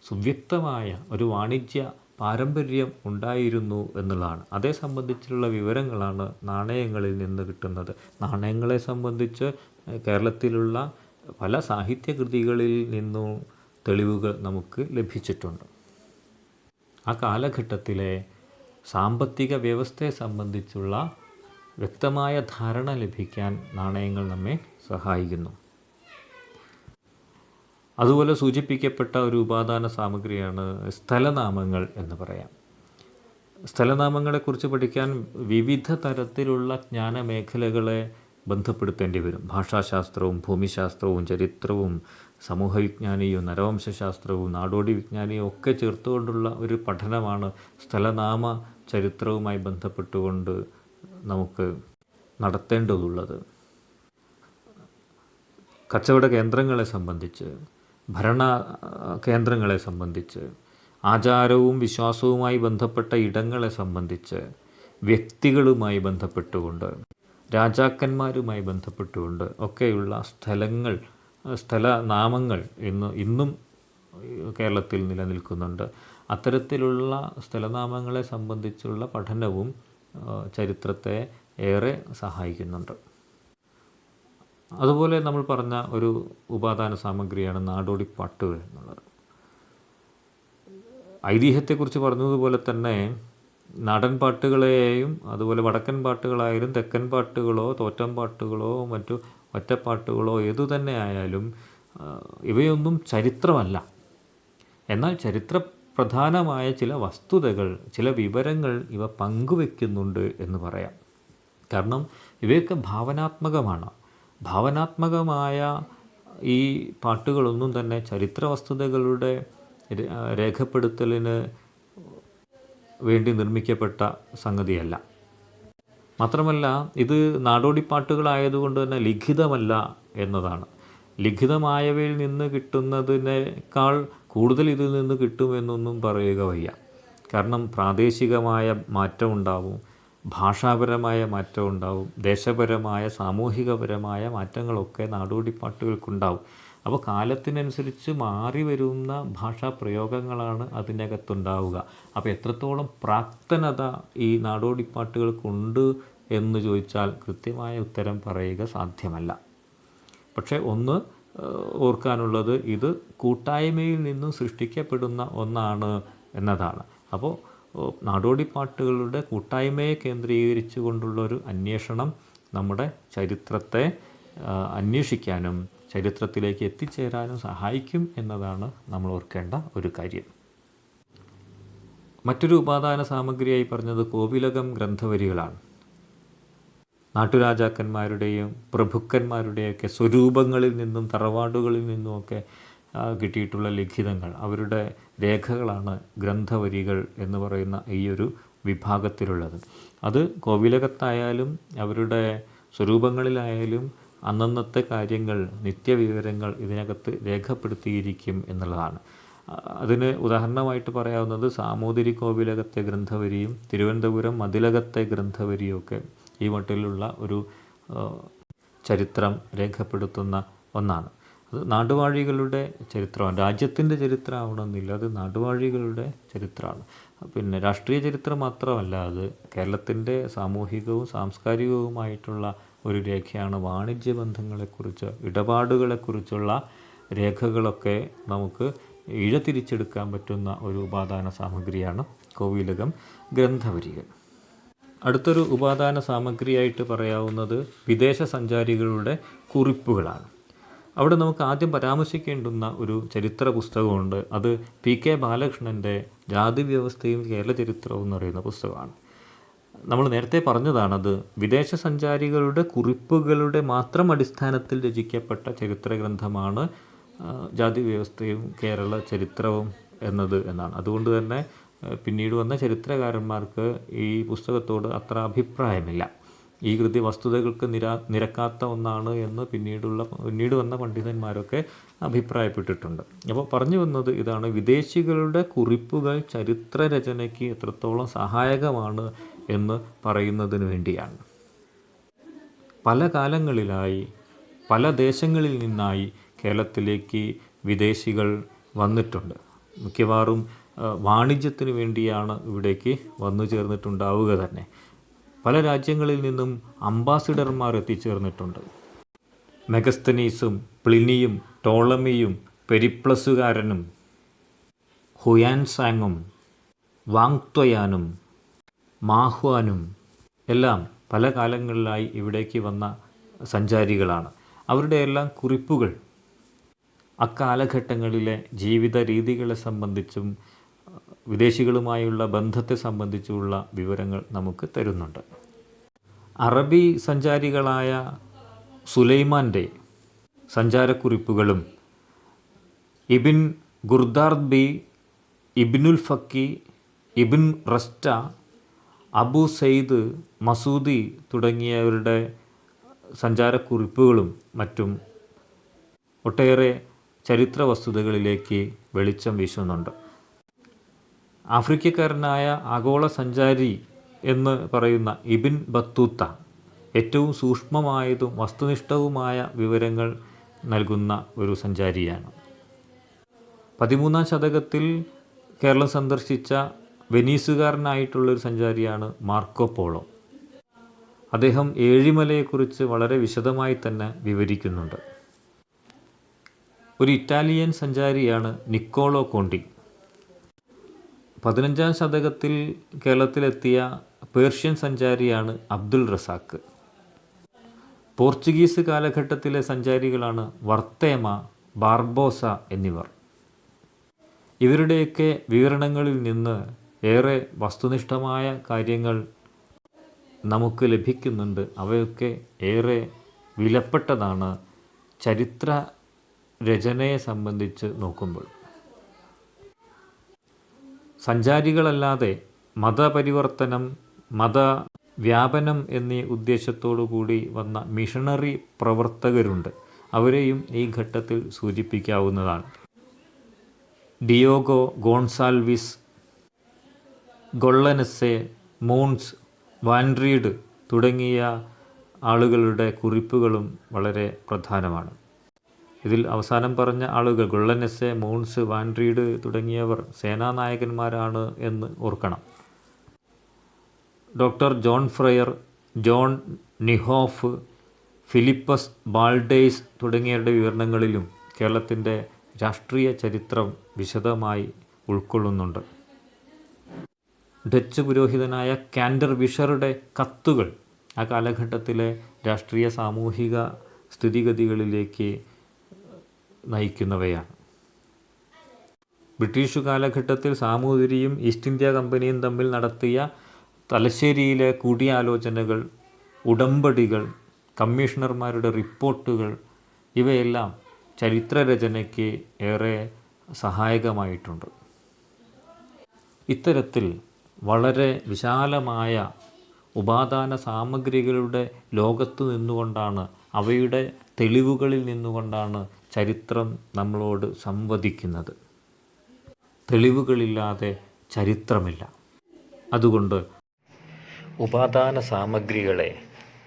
Speaker 1: സുവ്യക്തമായ ഒരു വാണിജ്യ പാരമ്പര്യം ഉണ്ടായിരുന്നു എന്നുള്ളതാണ്. അതേ സംബന്ധിച്ചുള്ള വിവരങ്ങളാണ് നാണയങ്ങളിൽ നിന്ന് കിട്ടുന്നത്. നാണയങ്ങളെ സംബന്ധിച്ച് കേരളത്തിലുള്ള പല സാഹിത്യകൃതികളിൽ നിന്നും തെളിവുകൾ നമുക്ക് ലഭിച്ചിട്ടുണ്ട്. ആ കാലഘട്ടത്തിലെ സാമ്പത്തിക വ്യവസ്ഥയെ സംബന്ധിച്ചുള്ള വ്യക്തമായ ധാരണ ലഭിക്കാൻ നാണയങ്ങൾ നമ്മെ സഹായിക്കുന്നു. അതുപോലെ സൂചിപ്പിക്കപ്പെട്ട ഒരു ഉപാദാന സാമഗ്രിയാണ് സ്ഥലനാമങ്ങൾ എന്ന് പറയാം. സ്ഥലനാമങ്ങളെക്കുറിച്ച് പഠിക്കാൻ വിവിധ തരത്തിലുള്ള ജ്ഞാനമേഖലകളെ ബന്ധപ്പെടുത്തേണ്ടി വരും. ഭാഷാശാസ്ത്രവും ഭൂമിശാസ്ത്രവും ചരിത്രവും സമൂഹവിജ്ഞാനിയും നരവംശാസ്ത്രവും നാടോടി വിജ്ഞാനിയും ഒക്കെ ചേർത്തുകൊണ്ടുള്ള ഒരു പഠനമാണ് സ്ഥലനാമ ചരിത്രവുമായി ബന്ധപ്പെട്ടുകൊണ്ട് നമുക്ക് നടത്തേണ്ടതുള്ളത്. കച്ചവട കേന്ദ്രങ്ങളെ സംബന്ധിച്ച്, ഭരണ കേന്ദ്രങ്ങളെ സംബന്ധിച്ച്, ആചാരവും വിശ്വാസവുമായി ബന്ധപ്പെട്ട ഇടങ്ങളെ സംബന്ധിച്ച്, വ്യക്തികളുമായി ബന്ധപ്പെട്ടുകൊണ്ട്, രാജാക്കന്മാരുമായി ബന്ധപ്പെട്ടുകൊണ്ട് ഒക്കെയുള്ള സ്ഥലനാമങ്ങൾ ഇന്നും കേരളത്തിൽ നിലനിൽക്കുന്നുണ്ട്. അത്തരത്തിലുള്ള സ്ഥലനാമങ്ങളെ സംബന്ധിച്ചുള്ള പഠനവും ചരിത്രത്തെ ഏറെ സഹായിക്കുന്നുണ്ട്. അതുപോലെ നമ്മൾ പറഞ്ഞ ഒരു ഉപാദാന സാമഗ്രിയാണ് നാടോടിപ്പാട്ടുകൾ എന്നുള്ളത്. ഐതിഹ്യത്തെക്കുറിച്ച് പറഞ്ഞതുപോലെ തന്നെ നാടൻ പാട്ടുകളെയും അതുപോലെ വടക്കൻ പാട്ടുകളായാലും തെക്കൻ പാട്ടുകളോ തോറ്റം പാട്ടുകളോ മറ്റു ഒറ്റപ്പാട്ടുകളോ ഏതു തന്നെ ആയാലും ഇവയൊന്നും ചരിത്രമല്ല. എന്നാൽ ചരിത്രപ്രധാനമായ ചില വസ്തുതകൾ, ചില വിവരങ്ങൾ ഇവ പങ്കുവെക്കുന്നുണ്ട് എന്ന് പറയാം. കാരണം ഇവയൊക്കെ ഭാവനാത്മകമാണ്. ഭാവനാത്മകമായ ഈ പാട്ടുകളൊന്നും തന്നെ ചരിത്ര വസ്തുതകളുടെ രേഖപ്പെടുത്തലിന് വേണ്ടി നിർമ്മിക്കപ്പെട്ട സംഗതിയല്ല. മാത്രമല്ല ഇത് നാടോടിപ്പാട്ടുകളായതുകൊണ്ട് തന്നെ ലിഖിതമല്ല എന്നതാണ്. ലിഖിതമായവയിൽ നിന്ന് കിട്ടുന്നതിനേക്കാൾ കൂടുതൽ ഇതിൽ നിന്ന് കിട്ടുമെന്നൊന്നും പറയുക വയ്യ. കാരണം പ്രാദേശികമായ മാറ്റം ഉണ്ടാവും, ഭാഷാപരമായ മാറ്റം ഉണ്ടാവും, ദേശപരമായ സാമൂഹികപരമായ മാറ്റങ്ങളൊക്കെ നാടോടിപ്പാട്ടുകൾക്കുണ്ടാവും. അപ്പോൾ കാലത്തിനനുസരിച്ച് മാറി വരുന്ന ഭാഷാ പ്രയോഗങ്ങളാണ് അതിനകത്തുണ്ടാവുക. അപ്പോൾ എത്രത്തോളം പ്രാക്തനത ഈ നാടോടിപ്പാട്ടുകൾക്കുണ്ട് എന്ന് ചോദിച്ചാൽ കൃത്യമായ ഉത്തരം പറയുക സാധ്യമല്ല. പക്ഷേ ഒന്ന് ഓർക്കാനുള്ളത്, ഇത് കൂട്ടായ്മയിൽ നിന്നും സൃഷ്ടിക്കപ്പെടുന്ന ഒന്നാണ് എന്നതാണ്. അപ്പോൾ നാടോടിപ്പാട്ടുകളുടെ കൂട്ടായ്മയെ കേന്ദ്രീകരിച്ചു കൊണ്ടുള്ളൊരു അന്വേഷണം നമ്മുടെ ചരിത്രത്തെ അന്വേഷിക്കാനും ചരിത്രത്തിലേക്ക് എത്തിച്ചേരാനും സഹായിക്കും എന്നതാണ് നമ്മൾ ഓർക്കേണ്ട ഒരു കാര്യം. മറ്റൊരു ഉപാദാന സാമഗ്രിയായി പറഞ്ഞത് കോവിലകം ഗ്രന്ഥവരികളാണ്. നാട്ടുരാജാക്കന്മാരുടെയും പ്രഭുക്കന്മാരുടെയൊക്കെ സ്വരൂപങ്ങളിൽ നിന്നും തറവാടുകളിൽ നിന്നുമൊക്കെ കിട്ടിയിട്ടുള്ള ലിഖിതങ്ങൾ, അവരുടെ രേഖകളാണ് ഗ്രന്ഥവരികൾ എന്ന് പറയുന്ന ഈ ഒരു വിഭാഗത്തിലുള്ളത്. അത് കോവിലകത്തായാലും അവരുടെ സ്വരൂപങ്ങളിലായാലും അന്നന്നത്തെ കാര്യങ്ങൾ, നിത്യവിവരങ്ങൾ ഇതിനകത്ത് രേഖപ്പെടുത്തിയിരിക്കും എന്നുള്ളതാണ്. അതിന് ഉദാഹരണമായിട്ട് പറയാവുന്നത് സാമൂതിരി കോവിലകത്തെ ഗ്രന്ഥവരിയും തിരുവനന്തപുരം മതിലകത്തെ ഗ്രന്ഥവരിയും ഈ മട്ടിലുള്ള ഒരു ചരിത്രം രേഖപ്പെടുത്തുന്ന ഒന്നാണ്. അത് നാടുവാഴികളുടെ ചരിത്രമാണ്. രാജ്യത്തിൻ്റെ ചരിത്രമാവണമെന്നില്ല, അത് നാടുവാഴികളുടെ ചരിത്രമാണ്. പിന്നെ രാഷ്ട്രീയ ചരിത്രം മാത്രമല്ല, അത് കേരളത്തിൻ്റെ സാമൂഹികവും സാംസ്കാരികവുമായിട്ടുള്ള ഒരു രേഖയാണ്. വാണിജ്യ ബന്ധങ്ങളെക്കുറിച്ച്, ഇടപാടുകളെക്കുറിച്ചുള്ള രേഖകളൊക്കെ നമുക്ക് ഇഴതിരിച്ചെടുക്കാൻ പറ്റുന്ന ഒരു ഉപാദാന സാമഗ്രിയാണ് കോവിലകം ഗ്രന്ഥവരികൾ. അടുത്തൊരു ഉപാദാന സാമഗ്രിയായിട്ട് പറയാവുന്നത് വിദേശ സഞ്ചാരികളുടെ കുറിപ്പുകളാണ്. അവിടെ നമുക്ക് ആദ്യം പരാമർശിക്കേണ്ടുന്ന ഒരു ചരിത്ര പുസ്തകമുണ്ട്. അത് PK ബാലകൃഷ്ണൻ്റെ ജാതിവ്യവസ്ഥയും കേരള ചരിത്രവും എന്ന് പറയുന്ന പുസ്തകമാണ്. നമ്മൾ നേരത്തെ പറഞ്ഞതാണത് വിദേശ സഞ്ചാരികളുടെ കുറിപ്പുകളുടെ മാത്രം അടിസ്ഥാനത്തിൽ രചിക്കപ്പെട്ട ചരിത്ര ഗ്രന്ഥമാണ് ജാതിവ്യവസ്ഥയും കേരള ചരിത്രവും എന്നാണ്. അതുകൊണ്ട് തന്നെ പിന്നീട് വന്ന ചരിത്രകാരന്മാർക്ക് ഈ പുസ്തകത്തോട് അത്ര അഭിപ്രായമില്ല. ഈ കൃതി വസ്തുതകൾക്ക് നിരക്കാത്ത ഒന്നാണ് എന്ന് പിന്നീട് വന്ന പണ്ഡിതന്മാരൊക്കെ അഭിപ്രായപ്പെട്ടിട്ടുണ്ട്. അപ്പോൾ പറഞ്ഞു വന്നത് ഇതാണ്: വിദേശികളുടെ കുറിപ്പുകൾ ചരിത്രരചനയ്ക്ക് എത്രത്തോളം സഹായകമാണ് എന്ന് പറയുന്നതിന് വേണ്ടിയാണ്. പല കാലങ്ങളിലായി പല ദേശങ്ങളിൽ നിന്നായി കേരളത്തിലേക്ക് വിദേശികൾ വന്നിട്ടുണ്ട്. മിക്കവാറും വാണിജ്യത്തിന് വേണ്ടിയാണ് ഇവിടേക്ക് വന്നു ചേർന്നിട്ടുണ്ടാവുക തന്നെ. പല രാജ്യങ്ങളിൽ നിന്നും അംബാസിഡർമാർ എത്തിച്ചേർന്നിട്ടുണ്ട്. മെഗസ്തനീസും പ്ലിനിയും ടോളമിയും പെരിപ്ലസുകാരനും ഹുയാൻസാങ്ങും വാങ്ത്വയാനും മാഹ്വാനും എല്ലാം പല കാലങ്ങളിലായി ഇവിടേക്ക് വന്ന സഞ്ചാരികളാണ്. അവരുടെ എല്ലാം കുറിപ്പുകൾ അക്കാലഘട്ടങ്ങളിലെ ജീവിത രീതികളെ സംബന്ധിച്ചും വിദേശികളുമായുള്ള ബന്ധത്തെ സംബന്ധിച്ചുള്ള വിവരങ്ങൾ നമുക്ക് തരുന്നുണ്ട്. അറബി സഞ്ചാരികളായ സുലൈമാൻ്റെ സഞ്ചാരക്കുറിപ്പുകളും ഇബിൻ ഗുർദാർബി, ഇബ്നുൽ ഫക്കി, ഇബിൻ റസ്റ്റ, അബു സയ്യിദ് മസൂദി തുടങ്ങിയവരുടെ സഞ്ചാരക്കുറിപ്പുകളും മറ്റും ഒട്ടേറെ ചരിത്ര വസ്തുതകളിലേക്ക് വെളിച്ചം വീശുന്നുണ്ട്. ആഫ്രിക്കക്കാരനായ ആഗോള സഞ്ചാരി എന്ന് പറയുന്ന ഇബിൻ ബത്തൂത്ത ഏറ്റവും സൂക്ഷ്മമായതും വസ്തുനിഷ്ഠവുമായ വിവരങ്ങൾ നൽകുന്ന ഒരു സഞ്ചാരിയാണ്. 13-ാം ശതകത്തിൽ കേരളം സന്ദർശിച്ച വെനീസുകാരനായിട്ടുള്ളൊരു സഞ്ചാരിയാണ് മാർക്കോ പോളോ. അദ്ദേഹം ഏഴിമലയെക്കുറിച്ച് വളരെ വിശദമായി തന്നെ വിവരിക്കുന്നുണ്ട്. ഒരു ഇറ്റാലിയൻ സഞ്ചാരിയാണ് നിക്കോളോ കോണ്ടി. 15-ാം ശതകത്തിൽ കേരളത്തിലെത്തിയ പേർഷ്യൻ സഞ്ചാരിയാണ് അബ്ദുൾ റസാക്ക്. പോർച്ചുഗീസ് കാലഘട്ടത്തിലെ സഞ്ചാരികളാണ് വർത്തേമ, ബാർബോസ എന്നിവർ. ഇവരുടെയൊക്കെ വിവരണങ്ങളിൽ നിന്ന് ഏറെ വസ്തുനിഷ്ഠമായ കാര്യങ്ങൾ നമുക്ക് ലഭിക്കുന്നുണ്ട്. അവയൊക്കെ ഏറെ വിലപ്പെട്ടതാണ് ചരിത്ര രചനയെ സംബന്ധിച്ച് നോക്കുമ്പോൾ. സഞ്ചാരികളല്ലാതെ മതപരിവർത്തനം, മതവ്യാപനം എന്നീ ഉദ്ദേശത്തോടു കൂടി വന്ന മിഷണറി പ്രവർത്തകരുണ്ട്. അവരെയും ഈ ഘട്ടത്തിൽ സൂചിപ്പിക്കാവുന്നതാണ്. ഡിയോഗോ ഗോൺസാൽവിസ്, ഗൊള്ളനെസ്സെ, മൂൺസ്, വാൻഡ്രീഡ് തുടങ്ങിയ ആളുകളുടെ കുറിപ്പുകളും വളരെ പ്രധാനമാണ്. ഇതിൽ അവസാനം പറഞ്ഞ ആളുകൾ ഗൊള്ളനെസ്സെ, മൂൺസ്, വാൻഡ്രീഡ് തുടങ്ങിയവർ സേനാനായകന്മാരാണ് എന്ന് ഓർക്കണം. ഡോക്ടർ ജോൺ ഫ്രയർ, ജോൺ നിഹോഫ്, ഫിലിപ്പസ് ബാൾഡേയ്സ് തുടങ്ങിയവരുടെ വിവരണങ്ങളിലും കേരളത്തിൻ്റെ രാഷ്ട്രീയ ചരിത്രം വിശദമായി ഉൾക്കൊള്ളുന്നുണ്ട്. ഡച്ച് പുരോഹിതനായ കാൻഡർ വിഷറുടെ കത്തുകൾ ആ കാലഘട്ടത്തിലെ രാഷ്ട്രീയ സാമൂഹിക സ്ഥിതിഗതികളിലേക്ക് നയിക്കുന്നവയാണ്. ബ്രിട്ടീഷ് കാലഘട്ടത്തിൽ സാമൂതിരിയും ഈസ്റ്റ് ഇന്ത്യ കമ്പനിയും തമ്മിൽ നടത്തിയ തലശ്ശേരിയിലെ കൂടിയാലോചനകൾ, ഉടമ്പടികൾ, കമ്മീഷണർമാരുടെ റിപ്പോർട്ടുകൾ ഇവയെല്ലാം ചരിത്രരചനയ്ക്ക് ഏറെ സഹായകമായിട്ടുണ്ട്. ഇത്തരത്തിൽ വളരെ വിശാലമായ ഉപാദാന സാമഗ്രികളുടെ ലോകത്തു നിന്നുകൊണ്ടാണ്, അവയുടെ തെളിവുകളിൽ നിന്നുകൊണ്ടാണ് ചരിത്രം നമ്മളോട് സംവദിക്കുന്നത്. തെളിവുകളില്ലാതെ ചരിത്രമില്ല. അതുകൊണ്ട് ഉപാദാന സാമഗ്രികളെ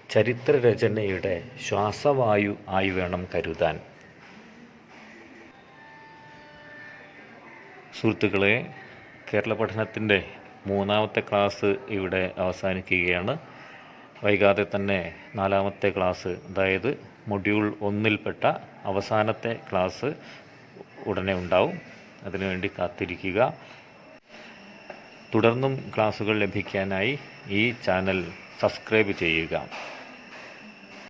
Speaker 1: ചരിത്രരചനയുടെ ശ്വാസവായു ആയി വേണം കരുതാൻ. സുഹൃത്തുക്കളെ, കേരള പഠനത്തിൻ്റെ 3ാമത്തെ ക്ലാസ് ഇവിടെ അവസാനിക്കുകയാണ്. വൈകാതെ തന്നെ 4ാമത്തെ ക്ലാസ്, അതായത് മൊഡ്യൂൾ 1-ൽപ്പെട്ട അവസാനത്തെ ക്ലാസ് ഉടനെ ഉണ്ടാവും. അതിനുവേണ്ടി കാത്തിരിക്കുക. തുടർന്നും ക്ലാസ്സുകൾ ലഭിക്കാനായി ഈ ചാനൽ സബ്സ്ക്രൈബ് ചെയ്യുക.